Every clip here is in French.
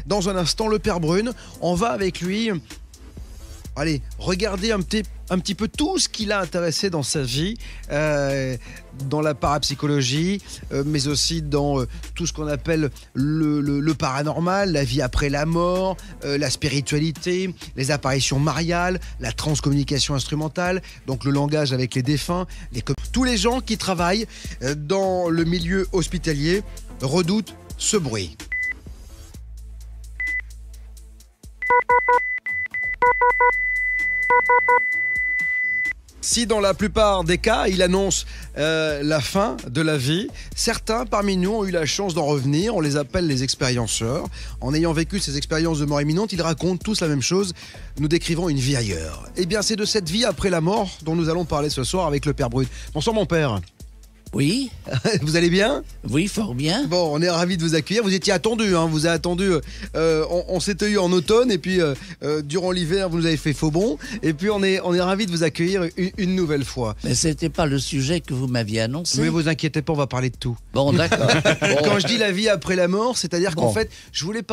Dans un instant, le Père Brune, on va avec lui... Allez, regardez un petit peu tout ce qui l'a intéressé dans sa vie, dans la parapsychologie, mais aussi dans tout ce qu'on appelle le paranormal, la vie après la mort, la spiritualité, les apparitions mariales, la transcommunication instrumentale, donc le langage avec les défunts. Tous les gens qui travaillent dans le milieu hospitalier redoutent ce bruit. Si dans la plupart des cas, il annonce la fin de la vie, certains parmi nous ont eu la chance d'en revenir. On les appelle les expérienceurs. En ayant vécu ces expériences de mort imminente, ils racontent tous la même chose. Nous décrivons une vie ailleurs. Eh bien, c'est de cette vie après la mort dont nous allons parler ce soir avec le Père Brune. Bonsoir mon père. Oui. Vous allez bien? Oui, fort bien. Bon, on est ravis de vous accueillir. Vous étiez attendu, hein. Vous avez attendu. On s'était eu en automne et puis durant l'hiver, vous nous avez fait faux bond. Et puis on est ravis de vous accueillir une nouvelle fois. Mais c'était pas le sujet que vous m'aviez annoncé. Mais vous inquiétez pas, on va parler de tout. Bon, d'accord. Bon. Quand je dis la vie après la mort, c'est-à-dire qu'en fait, je voulais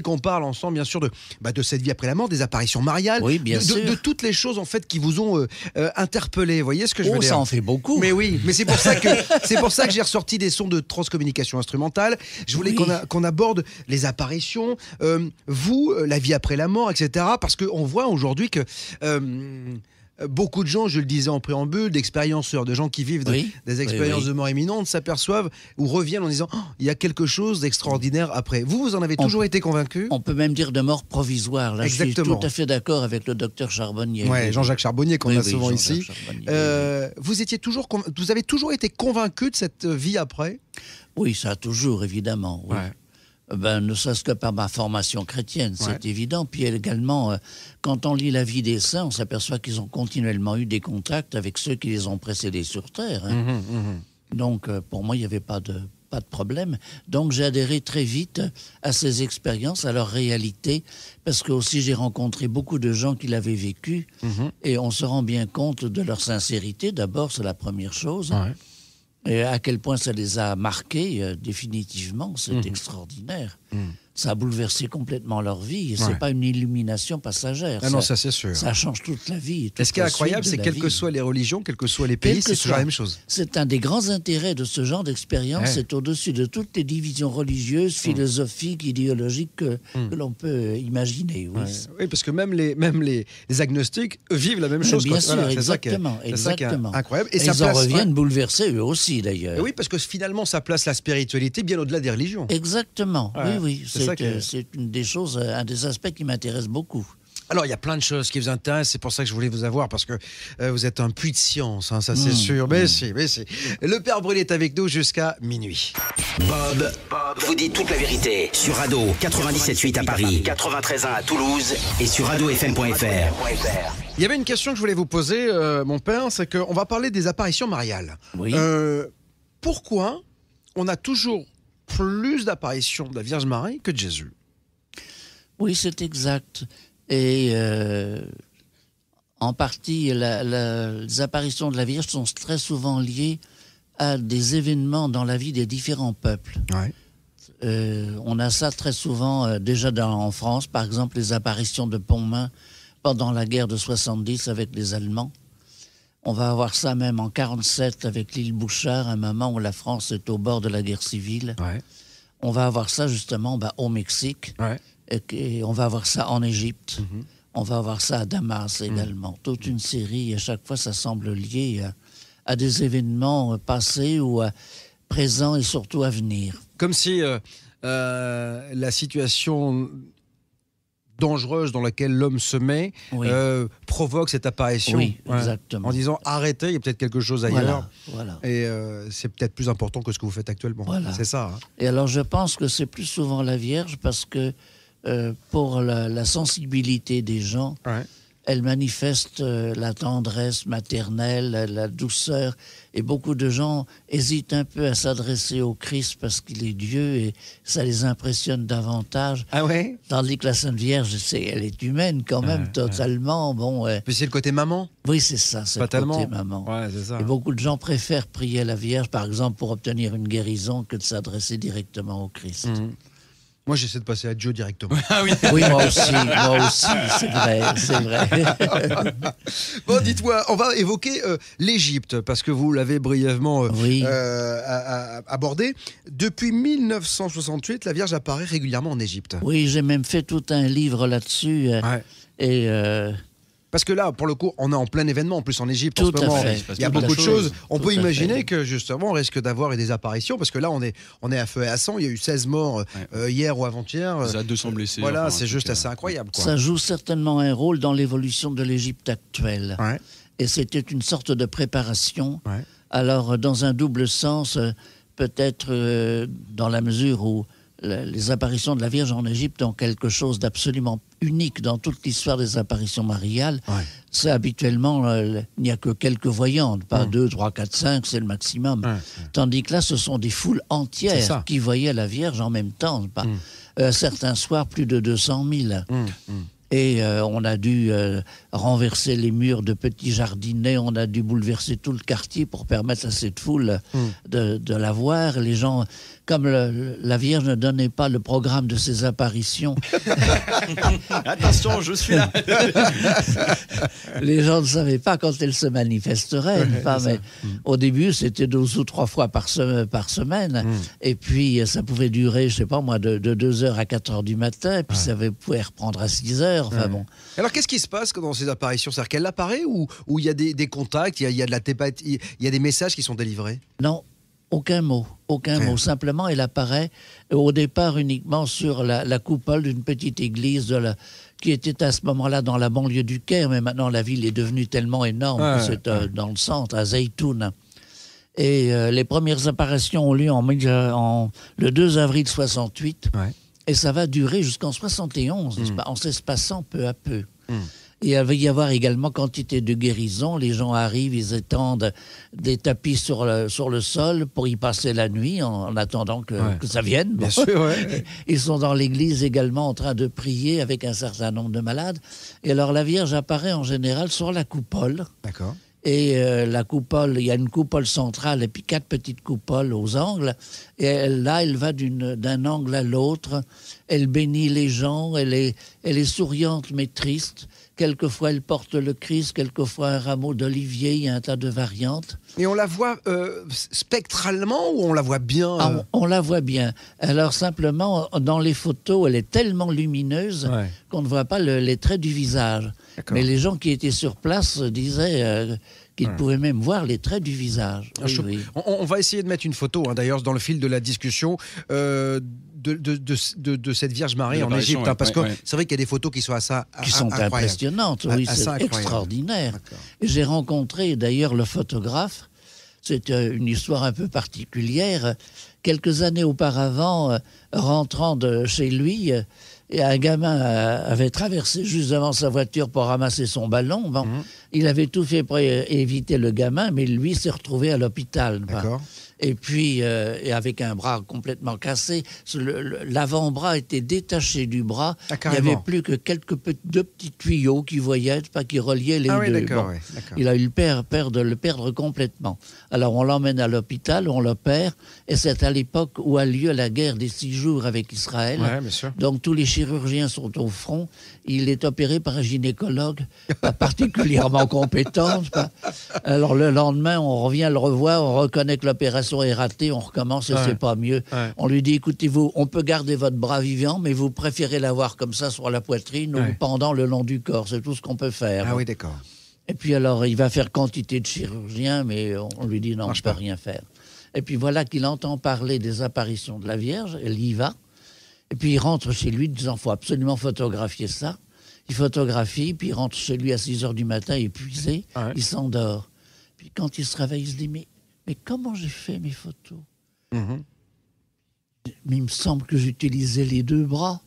qu'on parle ensemble, bien sûr, de cette vie après la mort, des apparitions mariales, oui, bien sûr. de toutes les choses en fait qui vous ont interpellé. Vous voyez ce que je veux dire? Ça en fait beaucoup. Mais oui, mais c'est pour ça que j'ai ressorti des sons de transcommunication instrumentale. Je voulais qu'on aborde les apparitions, la vie après la mort, etc. Parce qu'on voit aujourd'hui que beaucoup de gens, je le disais en préambule, d'expérienceurs, de gens qui vivent des expériences de mort imminente, s'aperçoivent ou reviennent en disant il y a quelque chose d'extraordinaire après. Vous en avez toujours été convaincu? On peut même dire de mort provisoire. Là, exactement. Je suis tout à fait d'accord avec le docteur Charbonnier. Ouais, Jean-Jacques Charbonnier, qu'on a souvent ici. Vous avez toujours été convaincu de cette vie après? Oui, ça a toujours, évidemment. Oui. Ouais. Ne serait-ce que par ma formation chrétienne, c'est évident. Puis également, quand on lit la vie des saints, on s'aperçoit qu'ils ont continuellement eu des contacts avec ceux qui les ont précédés sur Terre. Hein. Donc, pour moi, il n'y avait pas de problème. Donc, j'ai adhéré très vite à ces expériences, à leur réalité, parce que aussi j'ai rencontré beaucoup de gens qui l'avaient vécu, et on se rend bien compte de leur sincérité. D'abord, c'est la première chose. Ouais. Et à quel point ça les a marqués, définitivement, c'est extraordinaire. Ça a bouleversé complètement leur vie. Et c'est pas une illumination passagère. Ah non, ça c'est sûr. Ça change toute la vie. Et ce qui est incroyable, c'est quelles que soient les religions, quels que soient les pays, c'est toujours la même chose. C'est un des grands intérêts de ce genre d'expérience. C'est au-dessus de toutes les divisions religieuses, philosophiques, idéologiques que l'on peut imaginer. Oui. Oui, parce que même les agnostiques vivent la même chose. Bien sûr, exactement. C'est ça qui est incroyable. Et ils en reviennent bouleversés eux aussi, d'ailleurs. Et oui, parce que finalement, ça place la spiritualité bien au-delà des religions. Exactement. Oui. C'est une des choses, un des aspects qui m'intéresse beaucoup. Alors, il y a plein de choses qui vous intéressent, c'est pour ça que je voulais vous avoir, parce que vous êtes un puits de science, hein, ça c'est sûr. Mais si. Le Père Brune est avec nous jusqu'à minuit. Bob vous dit toute la vérité sur Ado 97.8 à Paris, 93.1 à Toulouse et sur adofm.fr. Il y avait une question que je voulais vous poser, mon père, c'est qu'on va parler des apparitions mariales. Oui. Pourquoi on a toujours plus d'apparitions de la Vierge Marie que de Jésus? Oui, c'est exact. Et en partie, les apparitions de la Vierge sont très souvent liées à des événements dans la vie des différents peuples. Ouais. On a ça très souvent, déjà en France, par exemple, les apparitions de Pontmain pendant la guerre de 70 avec les Allemands. On va avoir ça même en 47 avec l'île Bouchard, un moment où la France est au bord de la guerre civile. Ouais. On va avoir ça justement au Mexique. Ouais. Et on va avoir ça en Égypte. On va avoir ça à Damas également. Toute une série, à chaque fois, ça semble lié à des événements passés ou présents et surtout à venir. Comme si la situation dangereuse dans laquelle l'homme se met provoque cette apparition. Oui, exactement. En disant arrêtez, il y a peut-être quelque chose ailleurs. Voilà. Et c'est peut-être plus important que ce que vous faites actuellement. Voilà. C'est ça. Hein. Et alors je pense que c'est plus souvent la Vierge parce que pour la sensibilité des gens, elle manifeste la tendresse maternelle, la douceur. Et beaucoup de gens hésitent un peu à s'adresser au Christ parce qu'il est Dieu et ça les impressionne davantage. Ah ouais? Tandis que la Sainte Vierge, elle est humaine quand même, totalement. Bon, puis c'est le côté maman? Oui, c'est ça, c'est le côté maman. Ouais, c'est ça. Et beaucoup de gens préfèrent prier à la Vierge, par exemple, pour obtenir une guérison que de s'adresser directement au Christ. Moi, j'essaie de passer à Joe directement. Ah oui. Oui, moi aussi, c'est vrai. Bon, dites-moi, on va évoquer l'Égypte, parce que vous l'avez brièvement abordé. Depuis 1968, la Vierge apparaît régulièrement en Égypte. Oui, j'ai même fait tout un livre là-dessus. Et parce que là, pour le coup, on est en plein événement, en plus en Égypte en Tout ce à moment. fait. Il y a beaucoup de choses. On Tout peut à imaginer fait. que justement, on risque d'avoir des apparitions, parce que là, on est à feu et à sang. Il y a eu 16 morts hier ou avant-hier. Ça a 200 blessés. Voilà, enfin, c'est juste assez incroyable, quoi. ça joue certainement un rôle dans l'évolution de l'Égypte actuelle. Ouais. Et c'était une sorte de préparation. Ouais. Alors, dans un double sens, peut-être dans la mesure où les apparitions de la Vierge en Égypte ont quelque chose d'absolument unique dans toute l'histoire des apparitions mariales. Ouais. C'est habituellement, il n'y a que quelques voyantes, pas 2, 3, 4, 5, c'est le maximum. Tandis que là, ce sont des foules entières qui voyaient la Vierge en même temps. Certains soirs, plus de 200 000. Et on a dû renverser les murs de petits jardinets, on a dû bouleverser tout le quartier pour permettre à cette foule de la voir. Les gens, comme la Vierge ne donnait pas le programme de ses apparitions, Attention, je suis là. les gens ne savaient pas quand elle se manifesterait. Mais au début, c'était 2 ou 3 fois par semaine. Et puis, ça pouvait durer, je sais pas moi, de 2h à 4h du matin. Et puis, ça pouvait reprendre à 6h. Enfin bon. Alors, qu'est-ce qui se passe dans ces apparitions? C'est-à-dire qu'elle apparaît ou il y a des contacts, il y a de la télépathie, il y a des messages qui sont délivrés? Non, aucun mot. Simplement, elle apparaît au départ uniquement sur la coupole d'une petite église qui était à ce moment-là dans la banlieue du Caire, mais maintenant la ville est devenue tellement énorme que c'est dans le centre, à Zaytoun. Et les premières apparitions ont lieu le 2 avril 68, et ça va durer jusqu'en 71, en s'espaçant peu à peu. Et il va y avoir également quantité de guérisons. Les gens arrivent, ils étendent des tapis sur le sol pour y passer la nuit en attendant que ça vienne. Bien sûr, ouais. Ils sont dans l'église également en train de prier avec un certain nombre de malades. Et alors la Vierge apparaît en général sur la coupole. D'accord. Et la coupole, il y a une coupole centrale et puis 4 petites coupoles aux angles. Et elle va d'un angle à l'autre. Elle bénit les gens. Elle est souriante mais triste. Quelquefois, elle porte le Christ. Quelquefois, un rameau d'olivier. Il y a un tas de variantes. Et on la voit spectralement ou on la voit bien On la voit bien. Alors simplement, dans les photos, elle est tellement lumineuse qu'on ne voit pas les traits du visage. D'accord. Mais les gens qui étaient sur place disaient qu'ils pouvaient même voir les traits du visage. Oui. On va essayer de mettre une photo, d'ailleurs, dans le fil de la discussion, de cette Vierge Marie en Égypte. Parce que c'est vrai qu'il y a des photos qui sont impressionnantes. Oui, c'est extraordinaire. Et j'ai rencontré d'ailleurs le photographe. C'est une histoire un peu particulière. Quelques années auparavant, rentrant de chez lui, un gamin avait traversé juste devant sa voiture pour ramasser son ballon. Il avait tout fait pour éviter le gamin, mais lui s'est retrouvé à l'hôpital. D'accord. Et puis, avec un bras complètement cassé, l'avant-bras était détaché du bras. Il n'y avait plus que deux petits tuyaux qui reliaient les deux. D'accord. Il a eu le perdre complètement. Alors, on l'emmène à l'hôpital, on l'opère, et c'est à l'époque où a lieu la guerre des 6 jours avec Israël. Ouais, bien sûr. Donc, tous les chirurgiens sont au front. Il est opéré par un gynécologue, pas particulièrement compétent. Alors, le lendemain, on revient le revoir, on reconnaît que l'opération est ratée, on recommence et c'est pas mieux. On lui dit, écoutez-vous, on peut garder votre bras vivant, mais vous préférez l'avoir comme ça sur la poitrine ou pendant le long du corps. C'est tout ce qu'on peut faire. Ah oui, d'accord. Et puis alors, il va faire quantité de chirurgiens, mais on lui dit non, on ne peut rien faire. Et puis voilà qu'il entend parler des apparitions de la Vierge, elle y va. Et puis il rentre chez lui disant, il faut absolument photographier ça. Il photographie, puis il rentre chez lui à 6h du matin, épuisé, il s'endort. Puis quand il se réveille, il se dit, mais comment j'ai fait mes photos? Mais il me semble que j'utilisais les 2 bras.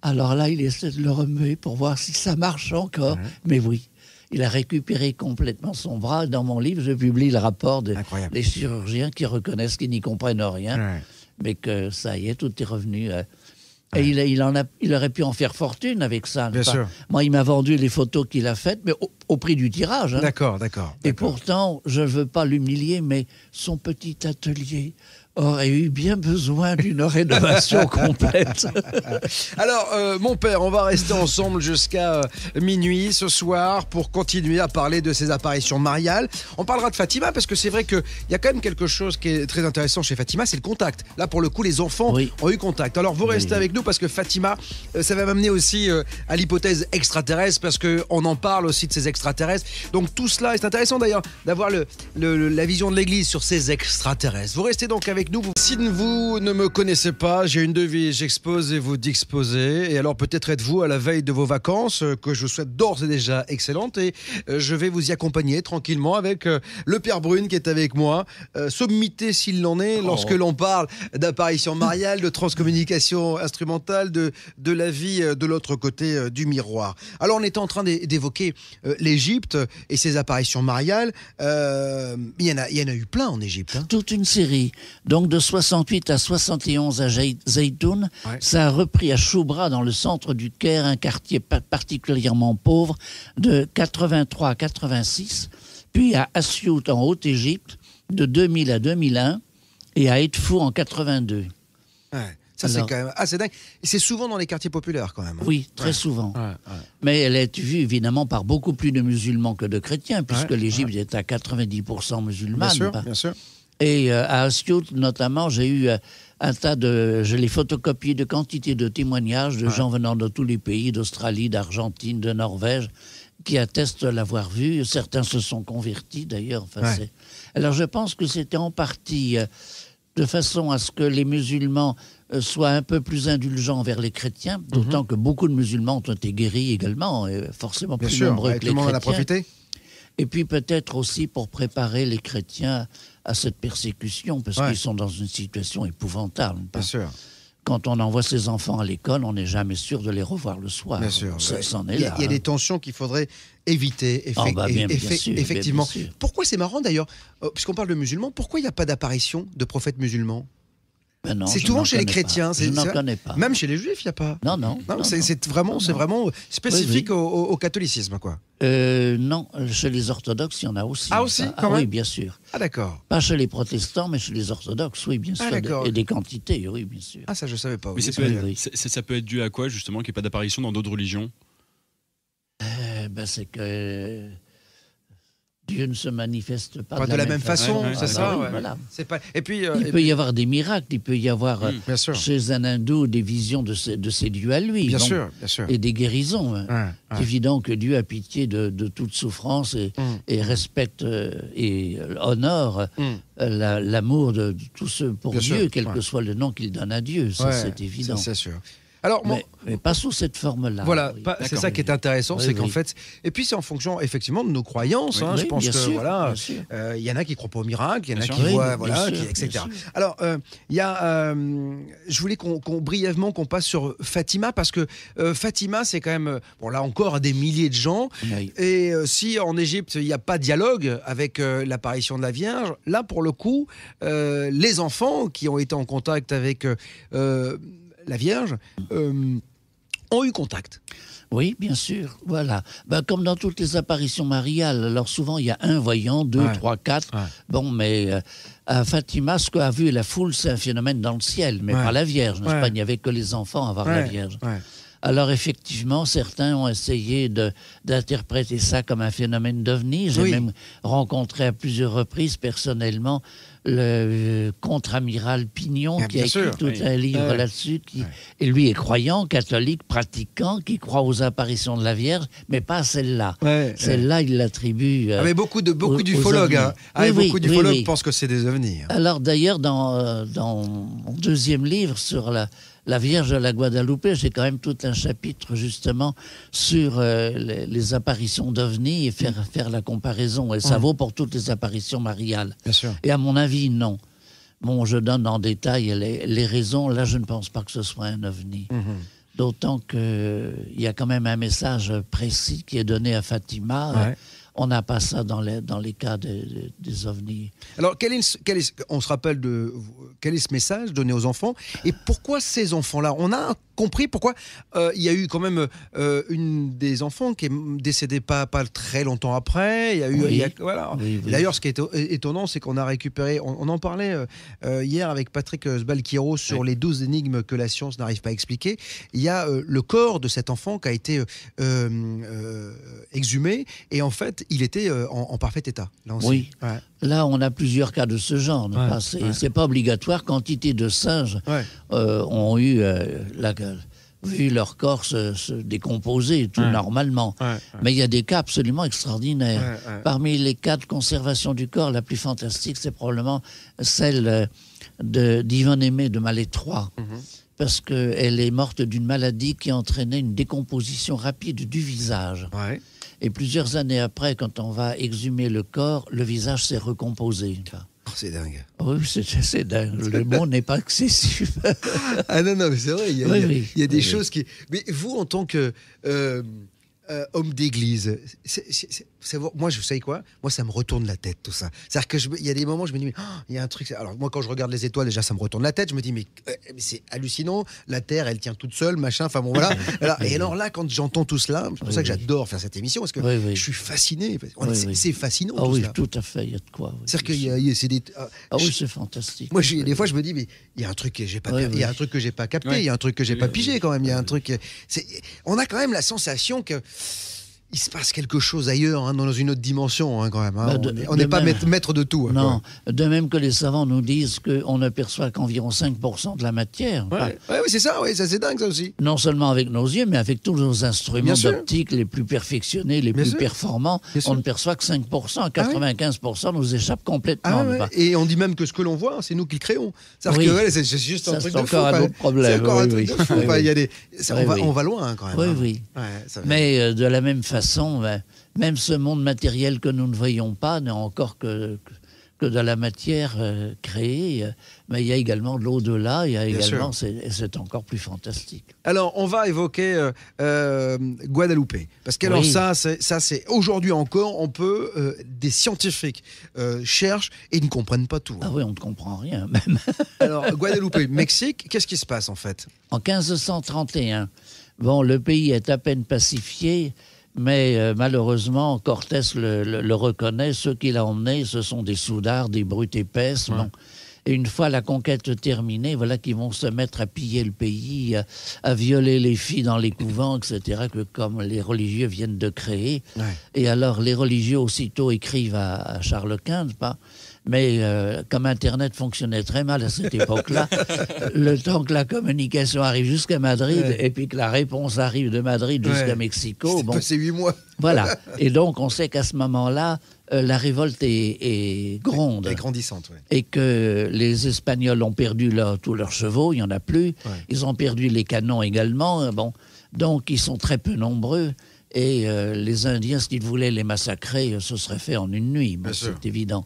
Alors là, il essaie de le remuer pour voir si ça marche encore. Mais oui, il a récupéré complètement son bras. Dans mon livre, je publie le rapport des chirurgiens qui reconnaissent qu'ils n'y comprennent rien, mais que ça y est, tout est revenu. Et il aurait pu en faire fortune avec ça. Bien sûr. Moi, il m'a vendu les photos qu'il a faites, mais au prix du tirage. D'accord. Et pourtant, je ne veux pas l'humilier, mais son petit atelier aurait eu bien besoin d'une rénovation complète. Alors, mon père, on va rester ensemble jusqu'à minuit ce soir pour continuer à parler de ces apparitions mariales. On parlera de Fatima parce que c'est vrai qu'il y a quand même quelque chose qui est très intéressant chez Fatima, c'est le contact. Là, pour le coup, les enfants ont eu contact. Alors, vous restez avec nous parce que Fatima, ça va m'amener aussi à l'hypothèse extraterrestre parce qu'on en parle aussi de ces extraterrestres. Donc, tout cela est intéressant d'ailleurs d'avoir la vision de l'Église sur ces extraterrestres. Vous restez donc avec nous. Si vous ne me connaissez pas, j'ai une devise, j'expose et vous disposez. Et alors peut-être êtes-vous à la veille de vos vacances, que je vous souhaite d'ores et déjà excellentes. Et je vais vous y accompagner tranquillement avec le Père Brune qui est avec moi. Sommité s'il l'en est, lorsque l'on parle d'apparition mariale, de transcommunication instrumentale, de la vie de l'autre côté du miroir. Alors on était en train d'évoquer l'Égypte et ses apparitions mariales. Il y en a eu plein en Égypte. Hein. Toute une série. Donc de 68 à 71 à Zaytoun, ça a repris à Choubra, dans le centre du Caire, un quartier particulièrement pauvre, de 83 à 86, puis à Asyut en Haute-Égypte, de 2000 à 2001, et à Edfou en 82. Ouais. Ça, c'est quand même assez dingue. Et c'est souvent dans les quartiers populaires, quand même. Oui, très souvent. Mais elle est vue, évidemment, par beaucoup plus de musulmans que de chrétiens, puisque l'Égypte est à 90% musulmane. Bien sûr. Et à Asyut, notamment, j'ai eu je l'ai photocopié de quantité de témoignages de gens venant de tous les pays, d'Australie, d'Argentine, de Norvège, qui attestent l'avoir vu. Certains se sont convertis, d'ailleurs. Alors, je pense que c'était en partie de façon à ce que les musulmans soient un peu plus indulgents envers les chrétiens, d'autant que beaucoup de musulmans ont été guéris également, et forcément plus nombreux que les chrétiens. Tout le monde en a profité. Et puis peut-être aussi pour préparer les chrétiens à cette persécution, parce qu'ils sont dans une situation épouvantable. Bien sûr. Quand on envoie ses enfants à l'école, on n'est jamais sûr de les revoir le soir. Bien sûr. Il y a des tensions qu'il faudrait éviter. Effectivement. Bien sûr. Pourquoi c'est marrant d'ailleurs, puisqu'on parle de musulmans, pourquoi il n'y a pas d'apparition de prophètes musulmans ? Ben non, c'est souvent chez les chrétiens. Je n'en connais pas. Même chez les juifs, il n'y a pas. Non. C'est vraiment spécifique au catholicisme, quoi. Non, chez les orthodoxes, il y en a aussi. Ah aussi, quand même ? Oui, bien sûr. Ah d'accord. Pas chez les protestants, mais chez les orthodoxes, oui, bien sûr. Et des quantités, oui, bien sûr. Ah ça, je ne savais pas. Mais ça peut être dû à quoi, justement, qu'il n'y ait pas d'apparition dans d'autres religions ? C'est que Dieu ne se manifeste pas de la même façon, c'est ça. Voilà. Et puis, il peut y avoir des miracles, il peut y avoir chez un hindou des visions de ses dieux à lui. Bien sûr. Et des guérisons. C'est évident que Dieu a pitié de toute souffrance et respecte et honore l'amour de tous ceux pour Dieu, quel que soit le nom qu'il donne à Dieu. Ça, c'est évident. C'est sûr. Alors, mais pas sous cette forme-là. Voilà, c'est ça qui est intéressant, c'est qu'en fait, et puis c'est en fonction effectivement de nos croyances. Je pense que il y en a qui croient pas au miracle, il y en a qui voient, etc. Alors, il y a, je voulais brièvement qu'on passe sur Fatima parce que Fatima, c'est quand même, là encore, des milliers de gens. Et si en Égypte il n'y a pas de dialogue avec l'apparition de la Vierge, là pour le coup, les enfants qui ont été en contact avec la Vierge, ont eu contact. Oui, bien sûr, voilà. Comme dans toutes les apparitions mariales, alors souvent il y a un voyant, 2, 3, 4. Bon, mais à Fatima, ce qu'a vu la foule, c'est un phénomène dans le ciel, mais pas la Vierge, n'est-ce pas ? Il n'y avait que les enfants à voir la Vierge. Alors effectivement, certains ont essayé d'interpréter ça comme un phénomène d'ovni. J'ai même rencontré à plusieurs reprises personnellement le contre-amiral Pignon qui a écrit tout un livre là-dessus. Et lui est croyant, catholique, pratiquant, qui croit aux apparitions de la Vierge, mais pas à celle-là. Celle-là, il l'attribue mais beaucoup d'ufologues. Beaucoup d'ufologues pensent que c'est des ovnis. Alors d'ailleurs, dans mon deuxième livre sur la Vierge de la Guadeloupe, j'ai quand même tout un chapitre justement sur les apparitions d'ovnis et faire la comparaison. Et ça vaut pour toutes les apparitions mariales. Bien sûr. Et à mon avis, non. Bon, je donne en détail les raisons. Là, je ne pense pas que ce soit un ovni. D'autant qu'il y a quand même un message précis qui est donné à Fatima. On n'a pas ça dans les cas des ovnis. Alors, on se rappelle quel est ce message donné aux enfants et pourquoi ces enfants-là? On a compris pourquoi il y a eu quand même une des enfants qui est décédée pas très longtemps après. Il y a eu, voilà. Oui. D'ailleurs, ce qui est étonnant, c'est qu'on a récupéré, on en parlait hier avec Patrick Sbalkiro sur les 12 énigmes que la science n'arrive pas à expliquer. Il y a le corps de cet enfant qui a été exhumé et en fait, il était en parfait état. Là aussi. Oui. Ouais. Là, on a plusieurs cas de ce genre. C'est pas obligatoire. Quantité de singes ont eu vu leur corps se décomposer tout normalement. Mais il y a des cas absolument extraordinaires. Parmi les cas de conservation du corps, la plus fantastique, c'est probablement celle d'Yvonne Aimé de Malétroit. Parce qu'elle est morte d'une maladie qui entraînait une décomposition rapide du visage. Et plusieurs années après, quand on va exhumer le corps, le visage s'est recomposé. Oh, c'est dingue. Oui, c'est dingue. Le mot n'est pas excessif. Ah non, mais c'est vrai, il y a des choses qui... Mais vous, en tant que homme d'église, moi, je sais quoi? Moi, ça me retourne la tête, tout ça. C'est-à-dire qu'il y a des moments où je me dis, mais il y a un truc... Alors, moi, quand je regarde les étoiles, déjà, ça me retourne la tête. Je me dis, mais c'est hallucinant. La Terre, elle tient toute seule, machin. Enfin, bon, voilà. Et alors là, quand j'entends tout cela, c'est pour ça que j'adore faire cette émission, parce que je suis fasciné. C'est fascinant, tout oui, cela. Tout à fait, il y a de quoi. C'est-à-dire qu'il y a... oui, c'est fantastique. Moi, des fois, je me dis, mais il y a un truc que j'ai pas, il y a un truc que j'ai pas capté, il y a un truc que j'ai pas pigé quand même. Il y a un truc. On a quand même la sensation que il se passe quelque chose ailleurs, dans une autre dimension, quand même. On n'est pas maître de tout. Non, de même que les savants nous disent qu'on ne perçoit qu'environ 5% de la matière. Oui, c'est ça, ça c'est dingue, ça aussi. Non seulement avec nos yeux, mais avec tous nos instruments d'optique les plus perfectionnés, les plus performants, on ne perçoit que 5%. 95% nous échappe complètement. Et on dit même que ce que l'on voit, c'est nous qui le créons. C'est juste un truc de fou. C'est encore un autre problème. C'est encore un truc de fou. On va loin, quand même. Oui. Mais de la même façon, même ce monde matériel que nous ne voyons pas n'est encore que de la matière créée, mais il y a également de l'au-delà, c'est encore plus fantastique. Alors, on va évoquer Guadeloupe, parce que alors ça c'est aujourd'hui encore, des scientifiques cherchent et ne comprennent pas tout. Ah oui, on ne comprend rien même. Alors, Guadeloupe, Mexique, qu'est-ce qui se passe en fait? En 1531, le pays est à peine pacifié. Mais malheureusement, Cortés le reconnaît. Ceux qu'il a emmenés, ce sont des soudards, des brutes épaisses. Et une fois la conquête terminée, voilà qu'ils vont se mettre à piller le pays, à violer les filles dans les couvents, etc., que comme les religieux viennent de créer. Et alors, les religieux aussitôt écrivent à Charles Quint, mais comme Internet fonctionnait très mal à cette époque-là, le temps que la communication arrive jusqu'à Madrid et puis que la réponse arrive de Madrid jusqu'à Mexico... C'est 8 mois. Voilà. Et donc, on sait qu'à ce moment-là, la révolte est gronde. Elle est grandissante, Et que les Espagnols ont perdu tous leurs chevaux, il n'y en a plus. Ils ont perdu les canons également. Donc, ils sont très peu nombreux. Et les Indiens, s'ils voulaient les massacrer, ce serait fait en une nuit. C'est évident.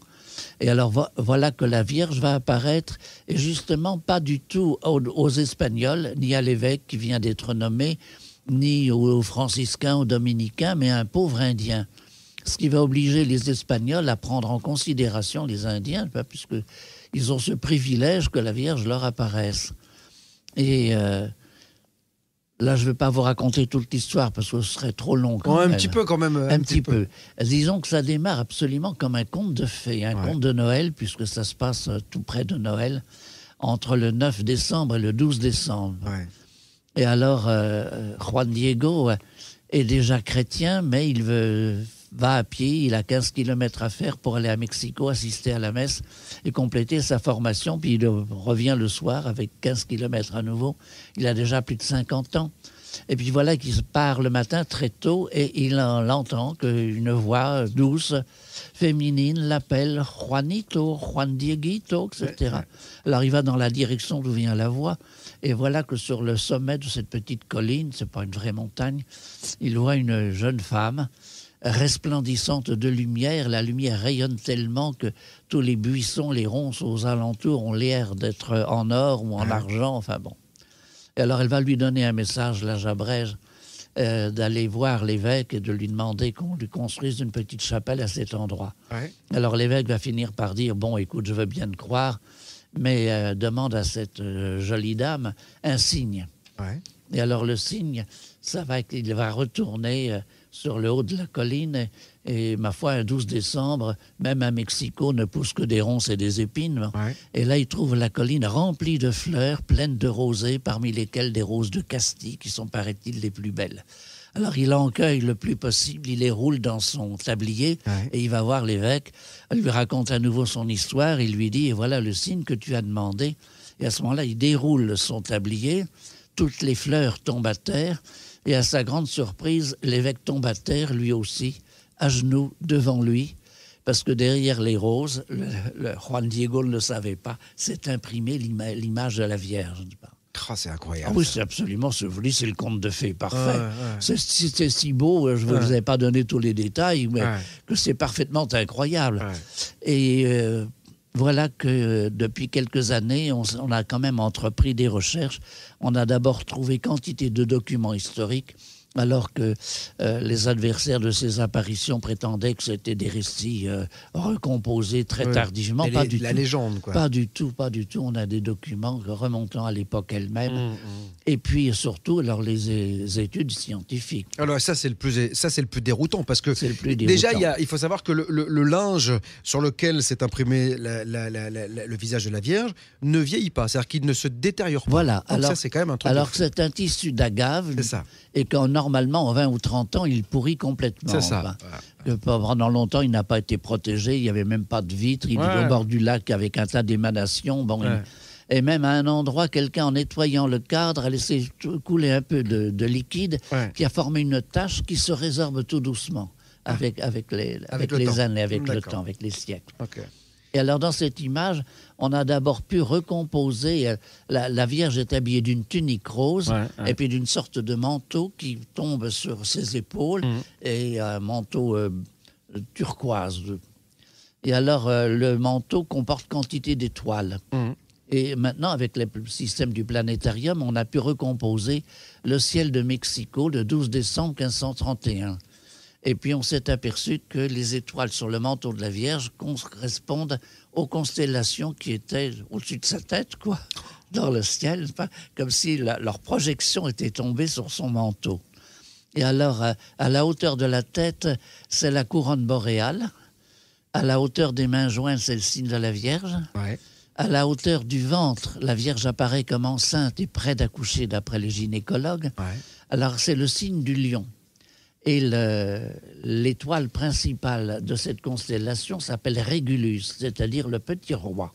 Et alors voilà que la Vierge va apparaître, et justement pas du tout aux Espagnols, ni à l'évêque qui vient d'être nommé, ni aux franciscains, aux dominicains, mais à un pauvre Indien. Ce qui va obliger les Espagnols à prendre en considération les Indiens, puisqu'ils ont ce privilège que la Vierge leur apparaisse. Et là, je ne vais pas vous raconter toute l'histoire parce que ce serait trop long. Un petit peu quand même. Un petit peu. Disons que ça démarre absolument comme un conte de fées, un conte de Noël, puisque ça se passe tout près de Noël, entre le 9 décembre et le 12 décembre. Et alors, Juan Diego est déjà chrétien, mais il va à pied, il a 15 kilomètres à faire pour aller à Mexico, assister à la messe et compléter sa formation, puis il revient le soir avec 15 kilomètres à nouveau. Il a déjà plus de 50 ans. Et puis voilà qu'il part le matin très tôt et il entend qu'une voix douce, féminine, l'appelle Juanito, Juan Dieguito, etc. Alors il va dans la direction d'où vient la voix et voilà que sur le sommet de cette petite colline, c'est pas une vraie montagne, il voit une jeune femme resplendissante de lumière. La lumière rayonne tellement que tous les buissons, les ronces aux alentours ont l'air d'être en or ou en argent, Et alors elle va lui donner un message, là j'abrège. d'aller voir l'évêque et de lui demander qu'on lui construise une petite chapelle à cet endroit. Ouais. Alors l'évêque va finir par dire, bon, écoute, je veux bien te croire, mais demande à cette jolie dame un signe. Ouais. Et alors le signe, ça va qu'il va retourner sur le haut de la colline et ma foi, un 12 décembre, même à Mexico, ne pousse que des ronces et des épines. Ouais. Et là, il trouve la colline remplie de fleurs, pleine de rosées, parmi lesquelles des roses de Castille, qui sont, paraît-il, les plus belles. Alors, il en cueille le plus possible, il les roule dans son tablier, ouais. Et il va voir l'évêque, il lui raconte à nouveau son histoire, il lui dit, et voilà le signe que tu as demandé. Et à ce moment-là, il déroule son tablier, toutes les fleurs tombent à terre, et à sa grande surprise, l'évêque tombe à terre, lui aussi, à genoux devant lui, parce que derrière les roses, le Juan Diego ne le savait pas, s'est imprimé l'image de la Vierge. Oh, c'est incroyable. Ah oui, c'est absolument, c'est le conte de fées parfait. C'est si beau, je ne vous ai pas donné tous les détails, mais que c'est parfaitement incroyable. Et voilà que depuis quelques années, on a quand même entrepris des recherches. On a d'abord trouvé quantité de documents historiques, alors que les adversaires de ces apparitions prétendaient que c'était des récits recomposés très tardivement. Pas du tout. Légende, quoi. Pas du tout. On a des documents remontant à l'époque elle-même. Et puis surtout, alors les études scientifiques. Alors ça, c'est le plus déroutant, parce que déjà, il faut savoir que le linge sur lequel s'est imprimé le visage de la Vierge ne vieillit pas, c'est-à-dire qu'il ne se détériore pas. Voilà. Donc alors, ça, c'est quand même un truc. Alors que c'est un tissu d'agave. C'est ça. Et normalement, en 20 ou 30 ans, il pourrit complètement. C'est ça. Pendant longtemps, il n'a pas été protégé, il n'y avait même pas de vitres, il est au bord du lac avec un tas d'émanations. Et même à un endroit, quelqu'un, en nettoyant le cadre, a laissé couler un peu de liquide qui a formé une tache qui se résorbe tout doucement avec les années, avec le temps, avec les siècles. Okay. Et alors, dans cette image, on a d'abord pu recomposer. La Vierge est habillée d'une tunique rose et puis d'une sorte de manteau qui tombe sur ses épaules et un manteau turquoise. Et alors, le manteau comporte quantité d'étoiles. Et maintenant, avec le système du planétarium, on a pu recomposer le ciel de Mexico le 12 décembre 1531. Et puis on s'est aperçu que les étoiles sur le manteau de la Vierge correspondent aux constellations qui étaient au-dessus de sa tête, quoi, dans le ciel, comme si leur projection était tombée sur son manteau. Et alors, à la hauteur de la tête, c'est la couronne boréale. À la hauteur des mains jointes, c'est le signe de la Vierge. Ouais. À la hauteur du ventre, la Vierge apparaît comme enceinte et près d'accoucher, d'après les gynécologues. Ouais. Alors, c'est le signe du lion. Et l'étoile principale de cette constellation s'appelle Régulus, c'est-à-dire le petit roi.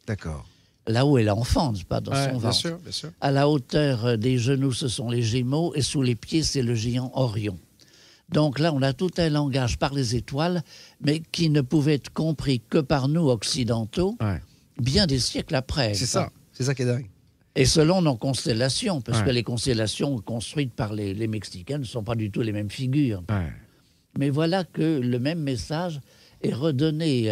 D'accord. Là où est l'enfant, pas dans son ventre. Bien sûr. À la hauteur des genoux, ce sont les Gémeaux, et sous les pieds, c'est le géant Orion. Donc là, on a tout un langage par les étoiles, mais qui ne pouvait être compris que par nous, occidentaux, bien des siècles après. C'est ça qui est dingue. Et selon nos constellations, parce que les constellations construites par les Mexicains ne sont pas du tout les mêmes figures. Ouais. Mais voilà que le même message est redonné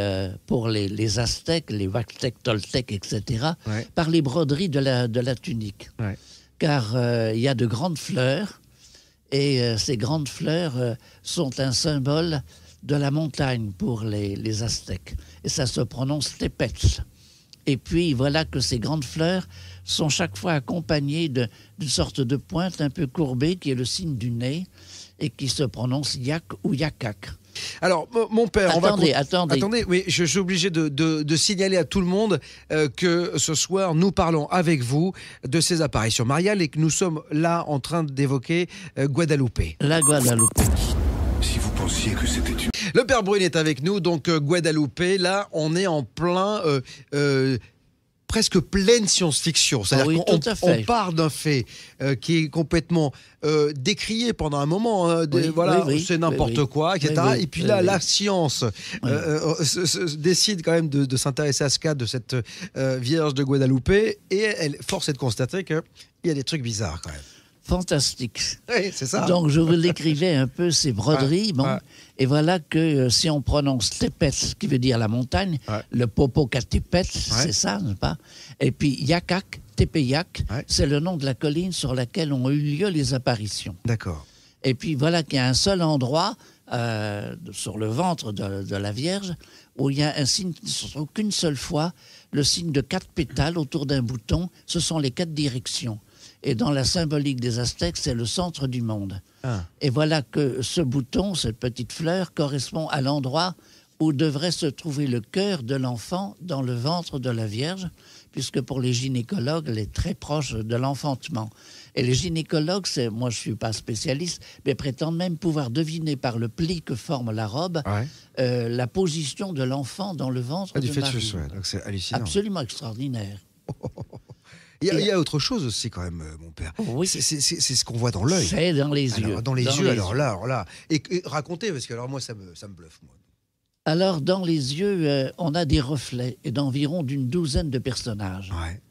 pour les Aztèques, les Huastèques, Toltèques, etc., par les broderies de la tunique. Ouais. Car il y a de grandes fleurs, et ces grandes fleurs sont un symbole de la montagne pour les Aztèques. Et ça se prononce Tepetl. Et puis voilà que ces grandes fleurs sont chaque fois accompagnées d'une sorte de pointe un peu courbée qui est le signe du nez et qui se prononce yak ou yakak. Alors, mon père... Attendez. Attendez, oui, je suis obligé de signaler à tout le monde que ce soir, nous parlons avec vous de ces apparitions mariales et que nous sommes là en train d'évoquer Guadalupe. La Guadalupe. Si vous pensiez que c'était une... Le père Brune est avec nous, donc Guadalupe, là, on est en plein... presque pleine science-fiction. C'est-à-dire qu'on part d'un fait qui est complètement décrié pendant un moment. C'est n'importe quoi, etc. Et puis là, la science décide quand même de s'intéresser à ce cas de cette Vierge de Guadalupe, et force est de constater qu'il y a des trucs bizarres quand même. Fantastique. Oui, c'est ça. Donc, je vous décrivais un peu ces broderies. Et voilà que si on prononce Tepetl, qui veut dire la montagne, le Popocatépetl, c'est ça, n'est-ce pas? Et puis Yakak, Tepeyac, c'est le nom de la colline sur laquelle ont eu lieu les apparitions. D'accord. Et puis voilà qu'il y a un seul endroit sur le ventre de la Vierge où il y a un signe qui ne se trouve qu'une seule fois, le signe de 4 pétales autour d'un bouton. Ce sont les 4 directions. Et dans la symbolique des Aztèques, c'est le centre du monde. Et voilà que ce bouton, cette petite fleur, correspond à l'endroit où devrait se trouver le cœur de l'enfant dans le ventre de la Vierge, puisque pour les gynécologues, elle est très proche de l'enfantement. Et les gynécologues, moi je ne suis pas spécialiste, mais prétendent même pouvoir deviner par le pli que forme la robe la position de l'enfant dans le ventre de Marie. Fœtus, donc c'est hallucinant. Absolument extraordinaire. Il y a autre chose aussi quand même, mon père. Oui. C'est ce qu'on voit dans l'œil. C'est dans les yeux. Dans les yeux, alors là. Et racontez, parce que alors moi, ça me bluffe, moi. Alors, dans les yeux, on a des reflets et d'environ d'une douzaine de personnages. Ouais.